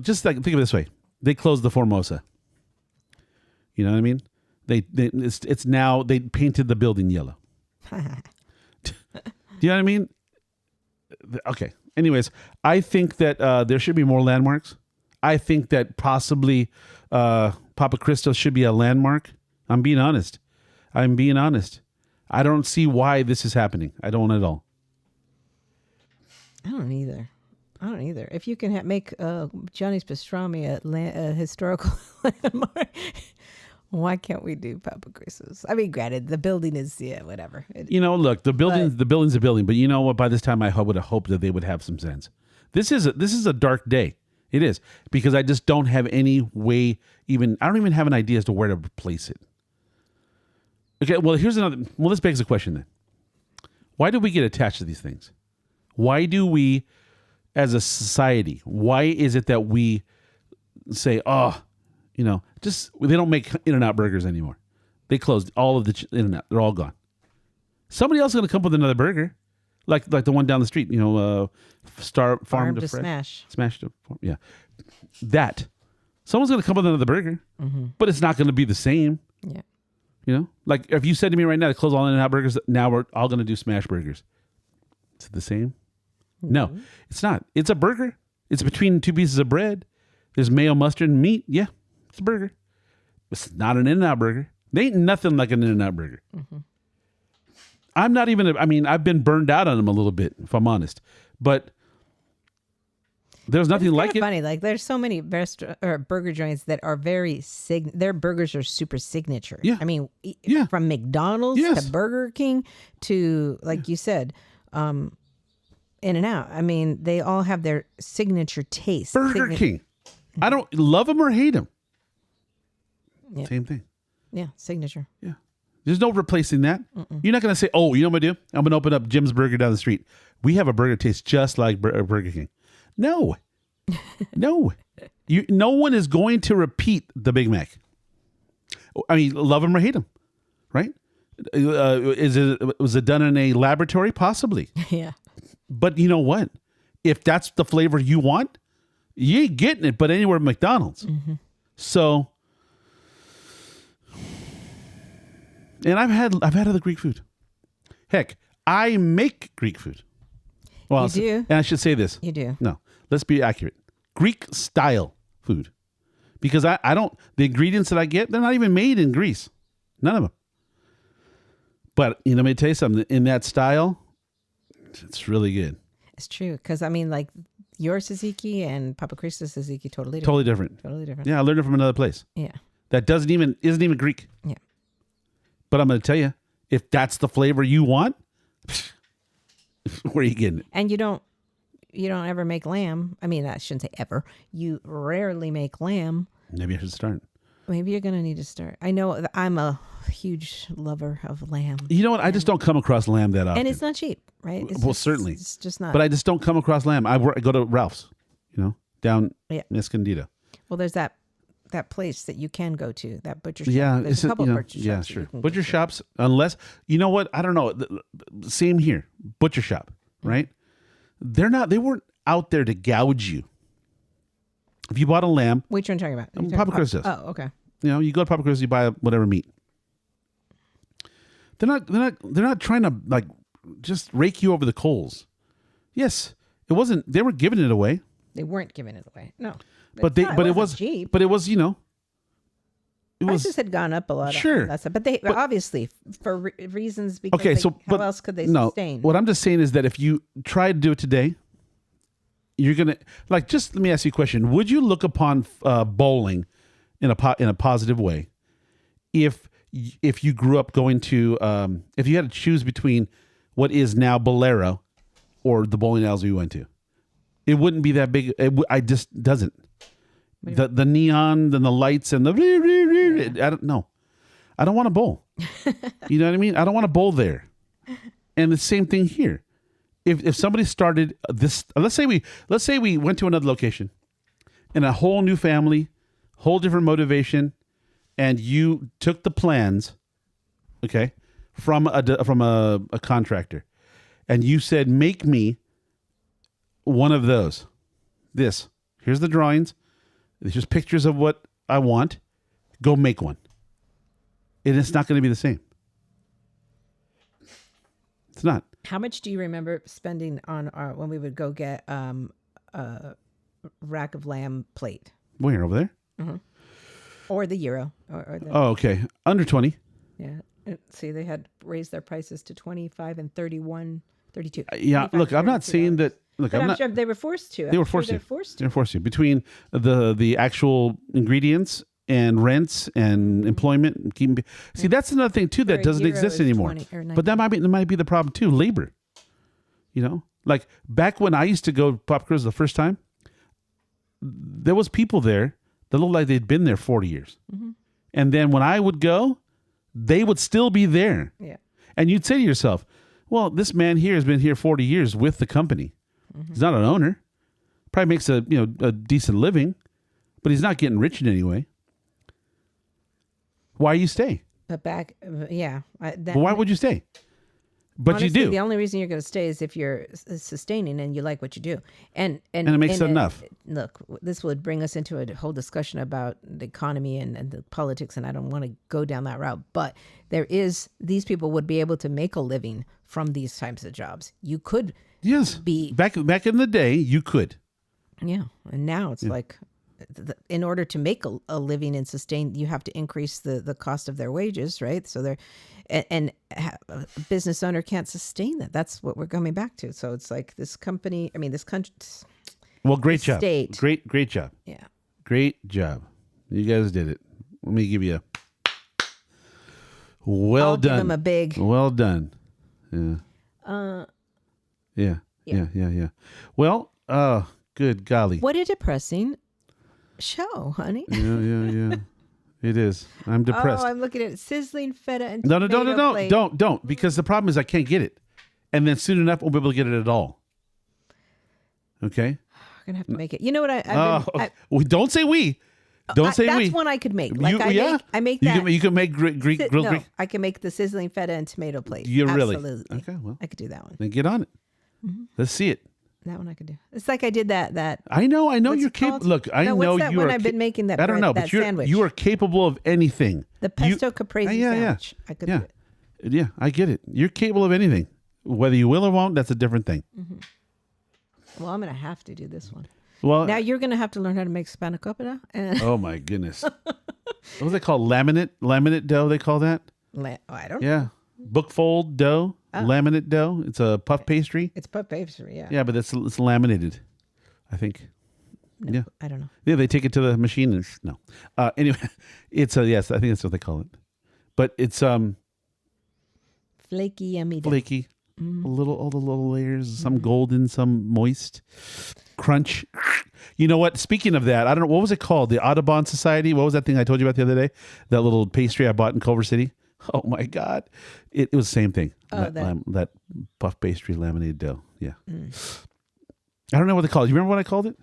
just like think of it this way. They closed the Formosa. You know what I mean? It's now they painted the building yellow. Do you know what I mean? Okay. Anyways, I think that there should be more landmarks. I think that possibly Papa Cristo should be a landmark. I'm being honest. I don't see why this is happening. I don't at all. I don't either. If you can make Johnny's Pastrami a historical landmark, why can't we do Papa Cristo's? I mean, granted, the building is whatever. Look, the building's a building, but you know what? By this time, I would have hoped that they would have some sense. This is a dark day. It is, because I just don't have any way. I don't even have an idea as to where to place it. Okay, well, this begs the question then. Why do we get attached to these things? Why do we, as a society, why is it that we say, they don't make In-N-Out burgers anymore. They closed all of the In-N-Out. They're all gone. Somebody else is going to come up with another burger, like the one down the street, Farm to Smash. Smash to Farm. Yeah. That. Someone's going to come up with another burger, but it's not going to be the same. Yeah. Like if you said to me right now to close all In-N-Out burgers, now we're all going to do smash burgers. Is it the same? No, it's not. It's a burger. It's between two pieces of bread. There's mayo, mustard, and meat. Yeah, it's a burger. It's not an In-N-Out burger. There ain't nothing like an In-N-Out burger. I'm not even, I've been burned out on them a little bit, if I'm honest. But there's nothing like it. Funny, like there's so many burger joints that are very their burgers are super signature. Yeah. I mean, Yeah. from McDonald's to Burger King to, like you said, In-N-Out. I mean, they all have their signature taste. Burger King. I don't love them or hate them. Yeah. Same thing. Yeah, signature. Yeah. There's no replacing that. You're not going to say, oh, you know what I'm going to do? I'm going to open up Jim's Burger down the street. We have a burger that tastes just like Burger King. No. No. No one is going to repeat the Big Mac. I mean, love them or hate them, right? Was it done in a laboratory? Possibly. Yeah. But you know what? If that's the flavor you want, you ain't getting it, but anywhere at McDonald's. So, and I've had other Greek food. Heck, I make Greek food. Well, You do? And I should say this. You do. No, let's be accurate. Greek style food. Because the ingredients that I get, they're not even made in Greece. None of them. But, let me tell you something. In that style, it's really good. It's true. Because, I mean, like your tzatziki and Papa Cristo's tzatziki, totally different. Totally different. Totally different. Yeah, I learned it from another place. Yeah. That isn't even Greek. Yeah. But I'm going to tell you, if that's the flavor you want, where are you getting it? And you don't ever make lamb. I mean, I shouldn't say ever. You rarely make lamb. Maybe I should start. Maybe you're going to need to start. I know that I'm a huge lover of lamb. You know what? I just don't come across lamb that often. And it's not cheap, right? Certainly. It's just not. But I just don't come across lamb. I go to Ralph's, down in Escondido. Well, there's that place that you can go to, that butcher shop. Yeah, There's a couple butcher shops. Yeah, that sure. you can Butcher go to. shops, unless, you know what? I don't know. Same here. Butcher shop, right? They weren't out there to gouge you. If you bought a lamb, Which one are you talking about? Papa Cristo's. Oh, okay. You go to Papa Cristo's, you buy whatever meat. They're not trying to like just rake you over the coals. Yes, it wasn't. They were giving it away. They weren't giving it away. No. It was cheap. But it was, it was. Prices had gone up a lot. Sure. That's it. But they obviously for reasons because Okay, how else could they no, sustain? what I'm just saying is that if you try to do it today, you're gonna just let me ask you a question. Would you look upon bowling in a positive way if you grew up going to if you had to choose between what is now Bolero or the bowling alleys we went to? It wouldn't be that big. I just doesn't. The neon and the lights and the I don't know. I don't want to bowl. You know what I mean? I don't want to bowl there. And the same thing here. If somebody started this, let's say we went to another location and a whole new family, whole different motivation, and you took the plans, okay, from a contractor, and you said, make me one of those. Here's the drawings. There's just pictures of what I want. Go make one. And it's not going to be the same. It's not. How much do you remember spending on when we would go get a rack of lamb plate? Where, over there? Mm-hmm. Or the euro. Or the, Oh, okay. Under 20. yeah. See, they had raised their prices to 25 and 31, 32. Yeah, look, I'm not saying that. Look, But I'm I'm not. sure they were forced to. They were forced to. They were forced to. Between the actual ingredients and rents and employment, and keeping. See, that's another thing too that doesn't exist anymore. But that might be the problem too. Labor. You know, like back when I used to go to Papa Cristo the first time, there was people there that looked like they'd been there 40 years. Mm-hmm. And then when I would go, they would still be there. Yeah. And you'd say to yourself, well, this man here has been here 40 years with the company. Mm-hmm. He's not an owner. Probably makes a decent living, but he's not getting rich in any way. Why you stay? But back, yeah. But why would you stay? But honestly, you do. The only reason you're going to stay is if you're sustaining and you like what you do. And it makes enough. Look, this would bring us into a whole discussion about the economy and the politics, and I don't want to go down that route. But these people would be able to make a living from these types of jobs. You could be... Back in the day, you could. Yeah. And now it's like... in order to make a living and sustain, you have to increase the cost of their wages, right? So they're, and a business owner can't sustain that. That's what we're coming back to. So it's like this company, this country. Well, great job. State. Great job. Yeah. Great job. You guys did it. Let me give you well I'll done. Give them a big. Well done. Yeah. Yeah. Well, good golly. What a depressing show, honey. Yeah. It is. I'm depressed. Oh, I'm looking at sizzling feta and No, plate. don't, because the problem is I can't get it, and then soon enough we'll be able to get it at all. Okay. I'm gonna have to make it. You know what? Don't say we. Don't say we. That's one I could make. Like I make you that. You can make grilled Greek. I can make the sizzling feta and tomato plate. You really? Absolutely. Okay. Well, I could do that one. Then get on it. Mm-hmm. Let's see it. That one I could do. It's like I did that. I know you're capable. Look, I know what's that you one are. I've been making that. I don't know, but sandwich. you are capable of anything. The pesto caprese sandwich. I could do it. Yeah, I get it. You're capable of anything. Whether you will or won't, that's a different thing. Mm-hmm. Well, I'm gonna have to do this one. Well, now you're gonna have to learn how to make spanakopita. Oh my goodness, what was it called? Laminate dough. They call that. I don't know. Yeah, bookfold dough. Laminate dough. It's a puff pastry. It's puff pastry, yeah. Yeah, but it's laminated, I think. No, yeah, I don't know. Yeah, they take it to the machine and no. Anyway, it's yes, I think that's what they call it. But it's flaky, yummy. Flaky. All the little layers, some golden, some moist, crunch. You know what? Speaking of that, I don't know, what was it called? The Audubon Society? What was that thing I told you about the other day? That little pastry I bought in Culver City? Oh my God. It was the same thing. That puff pastry laminated dough. Yeah. I don't know what they called it. You remember what I called it?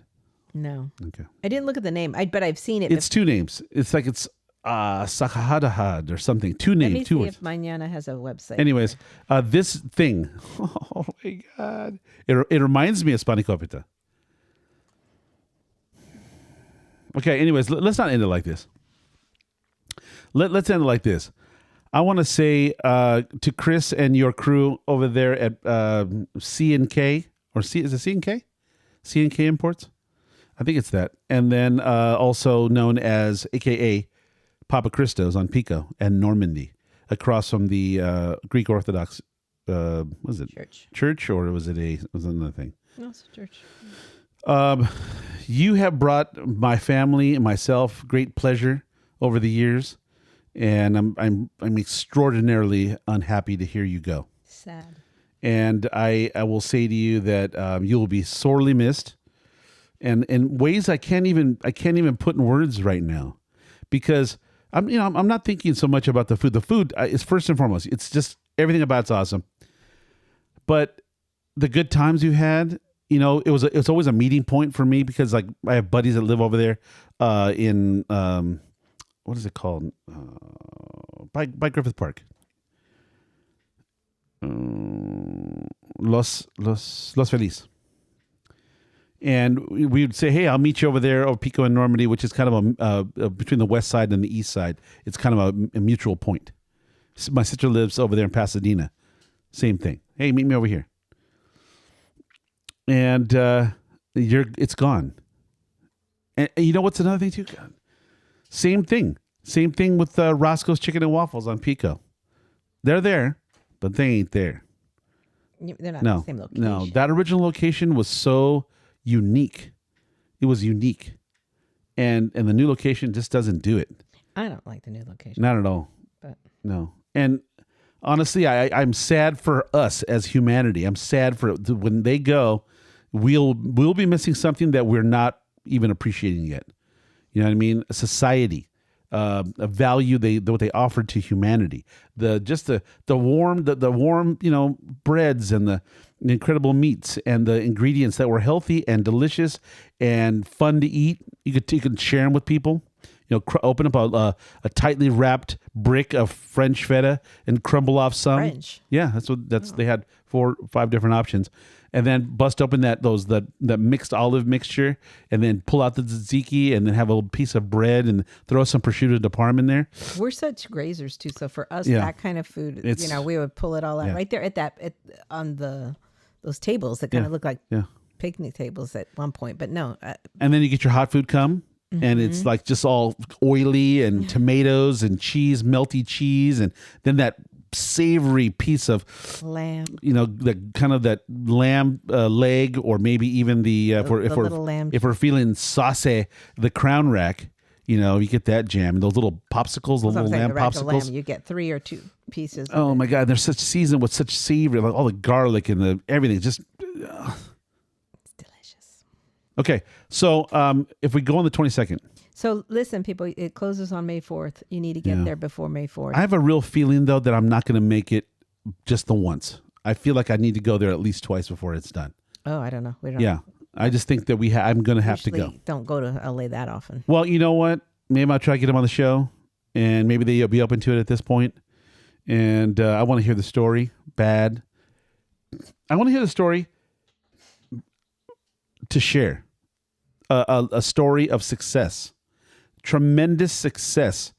No. Okay. I didn't look at the name, but I've seen it. It's two names. It's like it's Sakahadahad or something. Two names. Let me two see words. if Mañana has a website. Anyways, this thing. Oh my God. It reminds me of Spanakopita. Okay. Anyways, let's not end it like this. Let's end it like this. I want to say to Chris and your crew over there at C&K, or is it C&K? C&K Imports? I think it's that. And then also known as, AKA, Papa Cristo's on Pico and Normandy, across from the Greek Orthodox, was it? Church, or was it another thing? No, it's a church. You have brought my family and myself great pleasure over the years. And I'm extraordinarily unhappy to hear you go. Sad. And I will say to you that you will be sorely missed, and in ways I can't even put in words right now, because I'm not thinking so much about the food. The food is first and foremost. It's just everything about it's awesome. But the good times you had, it's always a meeting point for me because like I have buddies that live over there in what is it called? By Griffith Park. Los Feliz. And we would say, hey, I'll meet you over there, or Pico and Normandy, which is kind of between the west side and the east side. It's kind of a mutual point. My sister lives over there in Pasadena. Same thing. Hey, meet me over here. And it's gone. And you know what's another thing too? Same thing. Same thing with Roscoe's Chicken and Waffles on Pico. They're there, but they ain't there. They're not the same location. No, that original location was so unique. It was unique. And the new location just doesn't do it. I don't like the new location. Not at all. But no. And honestly, I'm sad for us as humanity. I'm sad for when they go, we'll be missing something that we're not even appreciating yet. You know what I mean? A society, a value what they offered to humanity. The warm breads and the incredible meats and the ingredients that were healthy and delicious and fun to eat. You could share them with people. Open up a tightly wrapped brick of French feta and crumble off some. French. Yeah, they had 4 or 5 different options, and then bust open that mixed olive mixture, and then pull out the tzatziki, and then have a little piece of bread and throw some prosciutto di Parma in there. We're such grazers too, so for us, that kind of food, we would pull it all out right there on those tables that kind of look like picnic tables at one point, but no. And then you get your hot food come. Mm-hmm. And it's like just all oily and tomatoes and cheese, melty cheese, and then that savory piece of lamb. The kind of that lamb leg, or maybe even if we're feeling saucy, the crown rack. You get that jam and those little popsicles, the little lamb popsicles. Lamb, you get 3 or 2 pieces. Oh my God, they're such seasoned with such savory, like all the garlic and everything. Just. Okay, so if we go on the 22nd. So listen, people, it closes on May 4th. You need to get there before May 4th. I have a real feeling, though, that I'm not going to make it just the once. I feel like I need to go there at least twice before it's done. Oh, I don't know. We don't. Yeah, I just think that I'm going to have to go. Don't go to LA that often. Well, you know what? Maybe I'll try to get them on the show, and maybe they'll be open to it at this point. And I want to hear the story. Bad. I want to hear the story to share. A story of success, tremendous success,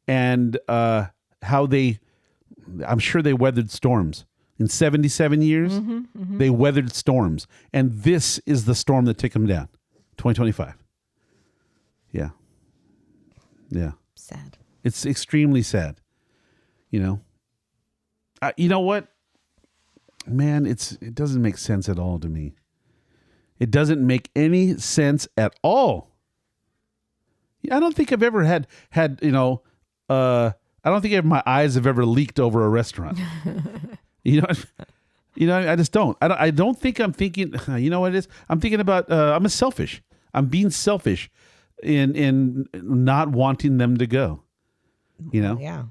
and how I'm sure they weathered storms. In 77 years, they weathered storms. And this is the storm that took them down, 2025. Yeah. Yeah. Sad. It's extremely sad. You know what? Man, it doesn't make sense at all to me. It doesn't make any sense at all. I don't think I've ever had I don't think my eyes have ever leaked over a restaurant. I just don't. I don't think I'm thinking, you know what it is? I'm thinking about, I'm selfish. I'm being selfish in not wanting them to go. Yeah.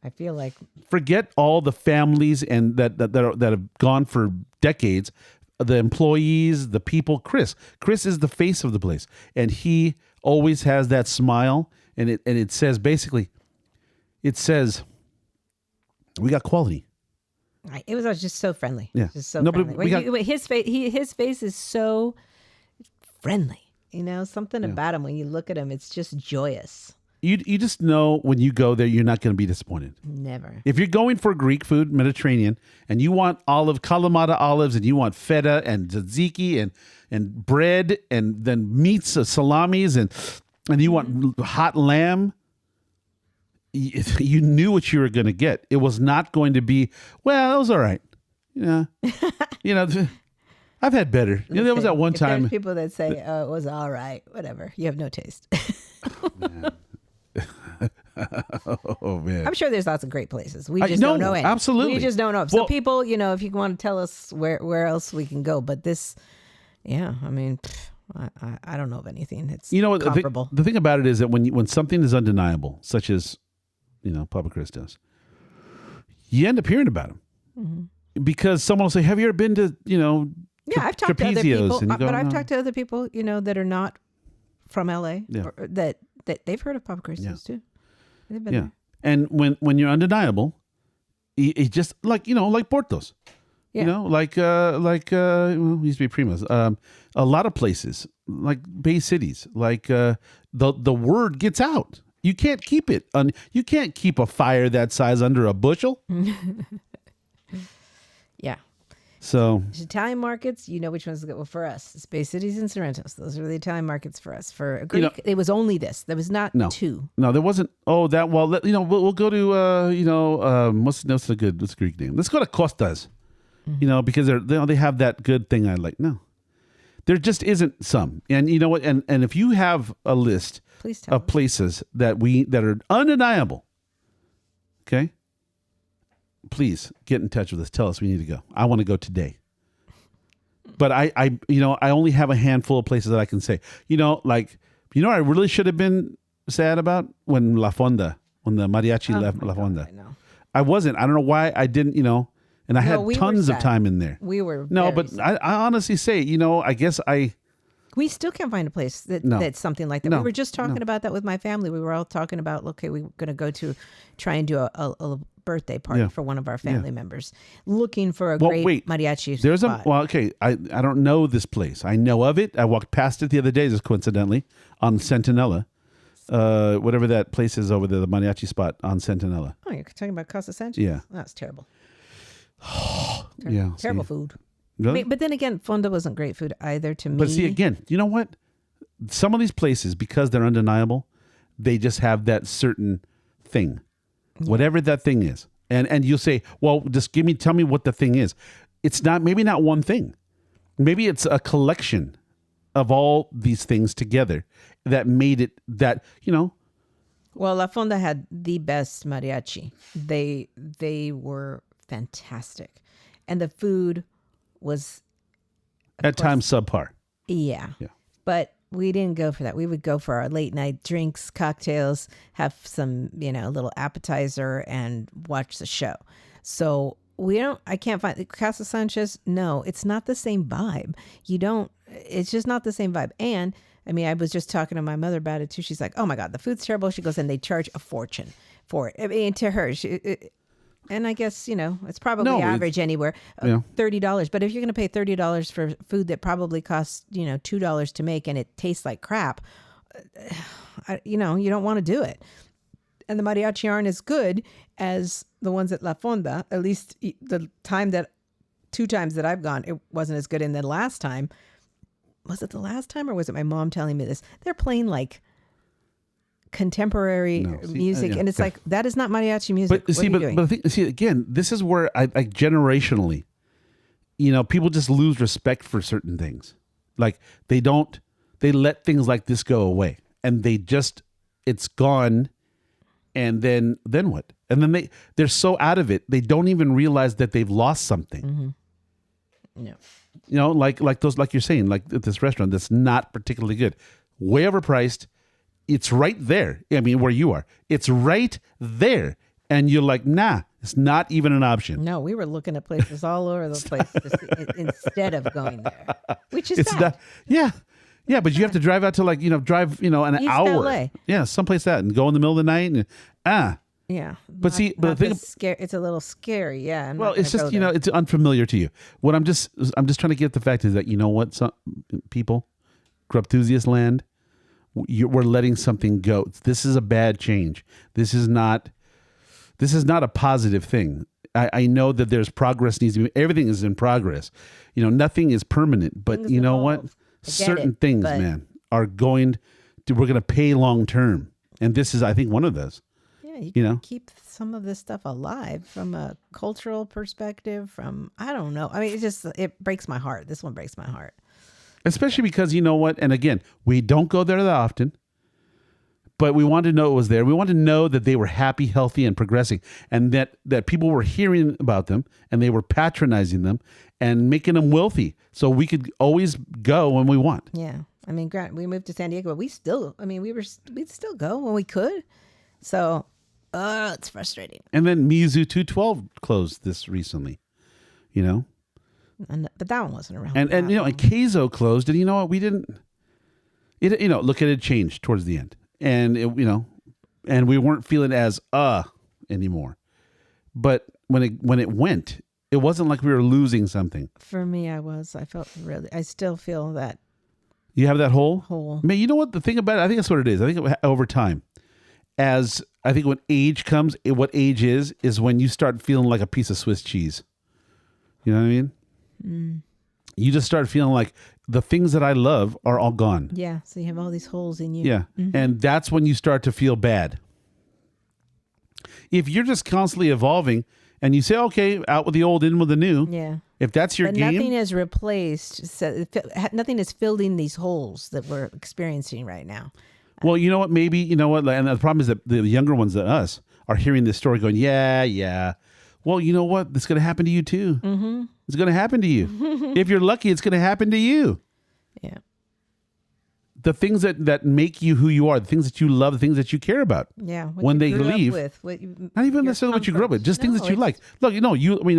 I feel like. Forget all the families and that have gone for decades. The employees, the people. Chris is the face of the place, and he always has that smile. And it says basically, we got quality. It was just so friendly. Yeah, just so friendly. His face is so friendly. Something about him when you look at him, it's just joyous. You just know when you go there, you're not going to be disappointed. Never. If you're going for Greek food, Mediterranean, and you want Kalamata olives, and you want feta and tzatziki and bread, and then meats, salamis, and you want hot lamb, you knew what you were going to get. It was not going to be, well, it was all right. I've had better. There was that one time. There's people that say, oh, it was all right. Whatever. You have no taste. Man. Oh man! I'm sure there's lots of great places. We just don't know any. Absolutely, we just don't know. So people, if you want to tell us where else we can go, but this, yeah, I mean, I don't know of anything that's You know, comparable. the thing about it is that when something is undeniable, such as, Papa Christos, you end up hearing about them because someone will say, "Have you ever been to, Yeah, I've talked to other Trapezios?" people, And you go, but I've "No." talked to other people, that are not from LA, Yeah. or that they've heard of Papa Christos too. They've been Yeah, there. and when you're undeniable, it just like Portos. Yeah. Well, it used to be Primos. A lot of places, like Bay Cities, like the word gets out. You can't keep it. You can't keep a fire that size under a bushel. Yeah. So There's Italian markets, you know which ones go for us. It's Bay Cities and Sorrentos. Those are the Italian markets for us. For a Greek, it was only this. There was not two. No, there wasn't. Oh, that well. We'll go to what's the Greek name? Let's go to Costas. Because they have that good thing I like. No, there just isn't some. And you know what? And if you have a list Please tell of places that are undeniable, okay, please get in touch with us. Tell us we need to go. I want to go today. But I only have a handful of places that I can say. I really should have been sad about when the mariachi left La Fonda. I know. I wasn't. I don't know why I didn't. And I had we were tons of sad. time in there. We were No, very but sad. I honestly say, I guess We still can't find a place No. that's something like that. No. We were just talking about that with my family. We were all talking about, okay, we're going to go to try and do a birthday party for one of our family members, looking for a great mariachi there's spot. I don't know this place. I know of it. I walked past it the other day, just coincidentally, on Centinela. Whatever that place is over there, the mariachi spot on Centinela. Oh, you're talking about Casa Sanchez? Yeah. That's terrible. Yeah. Terrible see. food. Really? But then again, Fonda wasn't great food either to me. But see, again, you know what? Some of these places, because they're undeniable, they just have that certain thing, whatever that thing is. And you'll say, well, just tell me what the thing is. It's maybe not one thing. Maybe it's a collection of all these things together that made it that, Well, La Fonda had the best mariachi. They were fantastic. And the food was at times subpar. Yeah. Yeah. But we didn't go for that. We would go for our late night drinks, cocktails, have some, a little appetizer and watch the show. So I can't find Casa Sanchez. No, it's not the same vibe. It's just not the same vibe. And I was just talking to my mother about it too. She's like, oh my God, the food's terrible. She goes, and they charge a fortune for it. To her, and I guess, it's probably average anywhere, $30. But if you're going to pay $30 for food that probably costs, $2 to make and it tastes like crap, you don't want to do it. And the mariachi aren't as good as the ones at La Fonda. At least the 2 times that I've gone, it wasn't as good. And the last time, was it the last time or was it my mom telling me this? They're playing like contemporary music, and it's like, that is not mariachi music. But again, this is where I generationally, people just lose respect for certain things. Like they let things like this go away, and it's gone, and then what? And then they're so out of it, they don't even realize that they've lost something. No. Like you're saying, like at this restaurant that's not particularly good, way overpriced. It's right there. Where you are, it's right there. And you're like, nah, it's not even an option. No, we were looking at places all over the place instead of going there, which is it's sad. not, yeah. Yeah, but you have to drive out to an East hour. LA. Yeah, someplace that, and go in the middle of the night. Yeah. But the thing, it's a little scary. Yeah. well, it's just, it's unfamiliar to you. What I'm just trying to get the fact is that, some people, Grubthusiast land, we're letting something go. This is a bad change. This is not a positive thing. I know that there's progress needs to be. Everything is in progress. Nothing is permanent. But Things you know evolve. what? Certain things, man, are we're going to pay long term, and this is, I think, one of those. Yeah, you can keep some of this stuff alive from a cultural perspective. I don't know. It breaks my heart. This one breaks my heart. Especially because you know what? And again, we don't go there that often. but we wanted to know it was there. We wanted to know that they were happy, healthy, and progressing, and that people were hearing about them and they were patronizing them and making them wealthy, so we could always go when we want. Yeah. I mean, we moved to San Diego, but we'd still go when we could. So, it's frustrating. And then Mizu 212 closed this recently, you know? But that one wasn't around. And you know, and Keizo closed, and you know what? We didn't, look at it changed towards the end. And, and we weren't feeling as, anymore. But when it went, it wasn't like we were losing something. For me, I still feel that. You have that hole? Hole. Man, you know what? The thing about it, I think that's what it is. I think over time, as I think when age comes, what age is when you start feeling like a piece of Swiss cheese. You know what I mean? Mm. You just start feeling like the things that I love are all gone. Yeah. So you have all these holes in you. Yeah. Mm-hmm. And that's when you start to feel bad. If you're just constantly evolving and you say, okay, out with the old, in with the new. Yeah. If that's your game. Nothing has replaced, nothing is filling these holes that we're experiencing right now. Well, you know what? Maybe, you know what? And the problem is that the younger ones than us are hearing this story going, yeah. Well, you know what? It's going to happen to you too. Mm-hmm. It's going to happen to you. If you're lucky, it's going to happen to you. Yeah. The things that make you who you are, the things that you love, the things that you care about. Yeah. When they leave, not even necessarily what you grew up with, just things that you like. Look,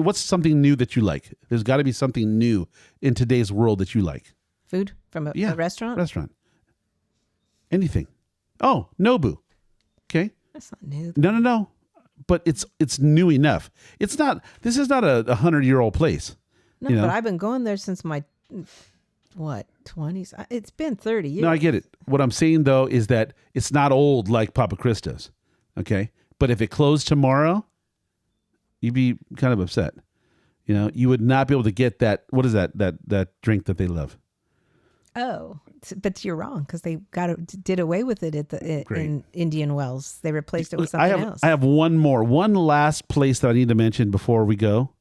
what's something new that you like? There's got to be something new in today's world that you like. Food from a restaurant? Restaurant. Anything. Oh, Nobu. Okay. That's not new. No. But it's new enough. This is not a 100-year-old place. No, but I've been going there since my 20s. It's been 30 years. No, I get it. What I'm saying though is that it's not old like Papa Cristo's. Okay? But if it closed tomorrow, you'd be kind of upset. You would not be able to get that, what is that drink that they love? Oh, but you're wrong, because they did away with it in Indian Wells. They replaced it with something else. I have one last place that I need to mention before we go,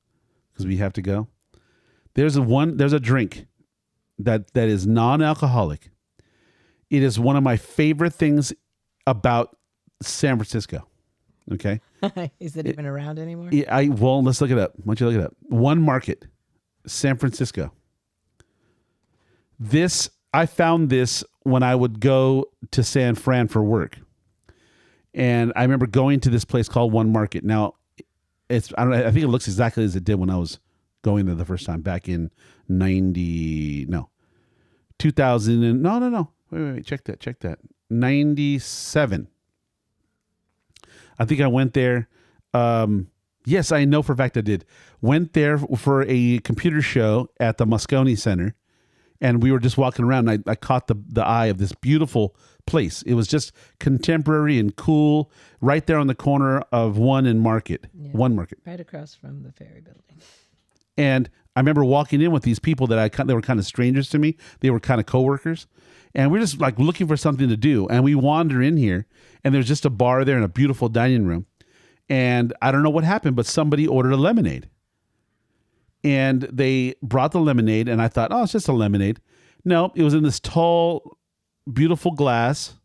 because we have to go. There's a drink that is non-alcoholic. It is one of my favorite things about San Francisco. Okay, is it even around anymore? Let's look it up. Why don't you look it up? One Market, San Francisco. I found this when I would go to San Fran for work. And I remember going to this place called One Market. Now, I think it looks exactly as it did when I was going there the first time back in 2000 and no. Wait, check that. 97. I think I went there. Yes, I know for a fact I did. Went there for a computer show at the Moscone Center. And we were just walking around, and I caught the eye of this beautiful place. It was just contemporary and cool, right there on the corner of One and Market. Yeah, One Market. Right across from the Ferry Building. And I remember walking in with these people they were kind of strangers to me. They were kind of coworkers. And we're just like looking for something to do. And we wander in here, and there's just a bar there and a beautiful dining room. And I don't know what happened, but somebody ordered a lemonade. And they brought the lemonade, and I thought, oh, it's just a lemonade. No, it was in this tall, beautiful glass,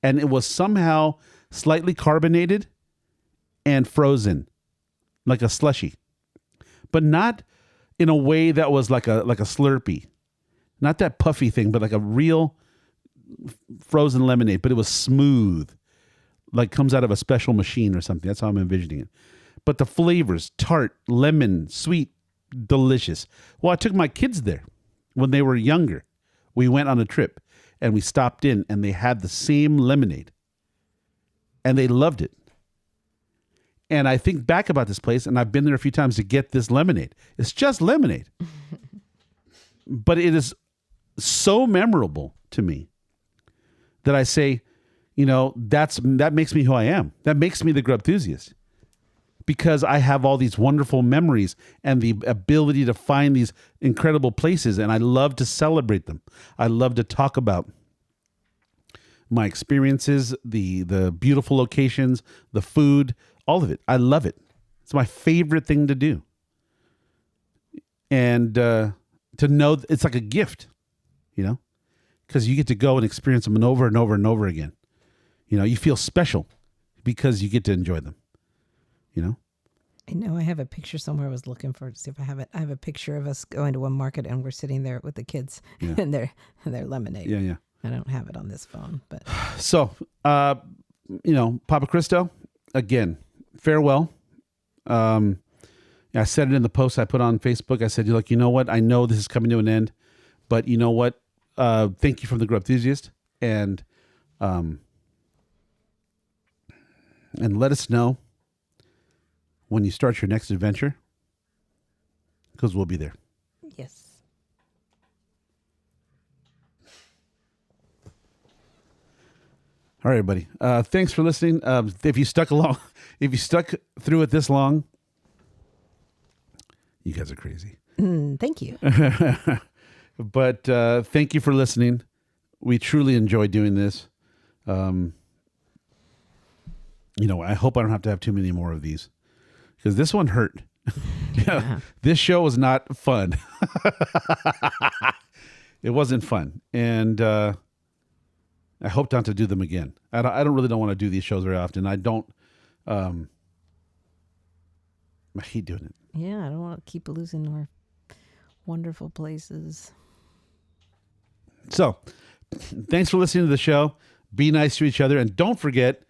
and it was somehow slightly carbonated and frozen, like a slushie, but not in a way that was like a Slurpee, not that puffy thing, but like a real frozen lemonade. But it was smooth, like comes out of a special machine or something. That's how I'm envisioning it. But the flavors, tart, lemon, sweet, delicious. Well, I took my kids there when they were younger. We went on a trip and we stopped in, and they had the same lemonade and they loved it. And I think back about this place, and I've been there a few times to get this lemonade. It's just lemonade, but it is so memorable to me that I say, that makes me who I am. That makes me the grub enthusiast. Because I have all these wonderful memories and the ability to find these incredible places, and I love to celebrate them. I love to talk about my experiences, the beautiful locations, the food, all of it. I love it. It's my favorite thing to do. And to know it's like a gift, because you get to go and experience them over and over and over again. You feel special because you get to enjoy them. I know I have a picture somewhere I was looking for to see if I have it. I have a picture of us going to one market and we're sitting there with the kids and their lemonade. Yeah. I don't have it on this phone, but So, Papa Cristo, again, farewell. I said it in the post I put on Facebook. I said, look, you know what? I know this is coming to an end, but you know what? Thank you from the Grow Enthusiast, and let us know when you start your next adventure, because we'll be there. yes. All right, everybody. Thanks for listening. If you stuck through it this long, you guys are crazy. Thank you. But thank you for listening. We truly enjoy doing this. I hope I don't have to have too many more of these, because this one hurt. Yeah. This show was not fun. It wasn't fun. And I hope not to do them again. I don't want to do these shows very often. I hate doing it. Yeah, I don't want to keep losing our wonderful places. So, thanks for listening to the show. Be nice to each other, and don't forget,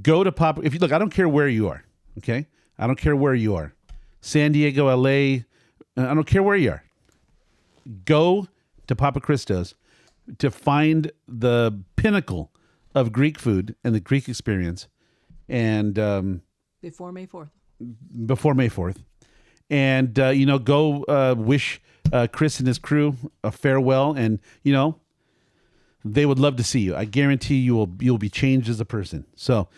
go to Papa. If you look, I don't care where you are. Okay, I don't care where you are. San Diego, LA. I don't care where you are. Go to Papa Cristo's to find the pinnacle of Greek food and the Greek experience, and Before May 4th. before May 4th. And, go wish Chris and his crew a farewell. And, they would love to see you. I guarantee you'll be changed as a person. So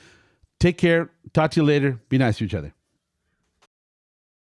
take care. Talk to you later. Be nice to each other.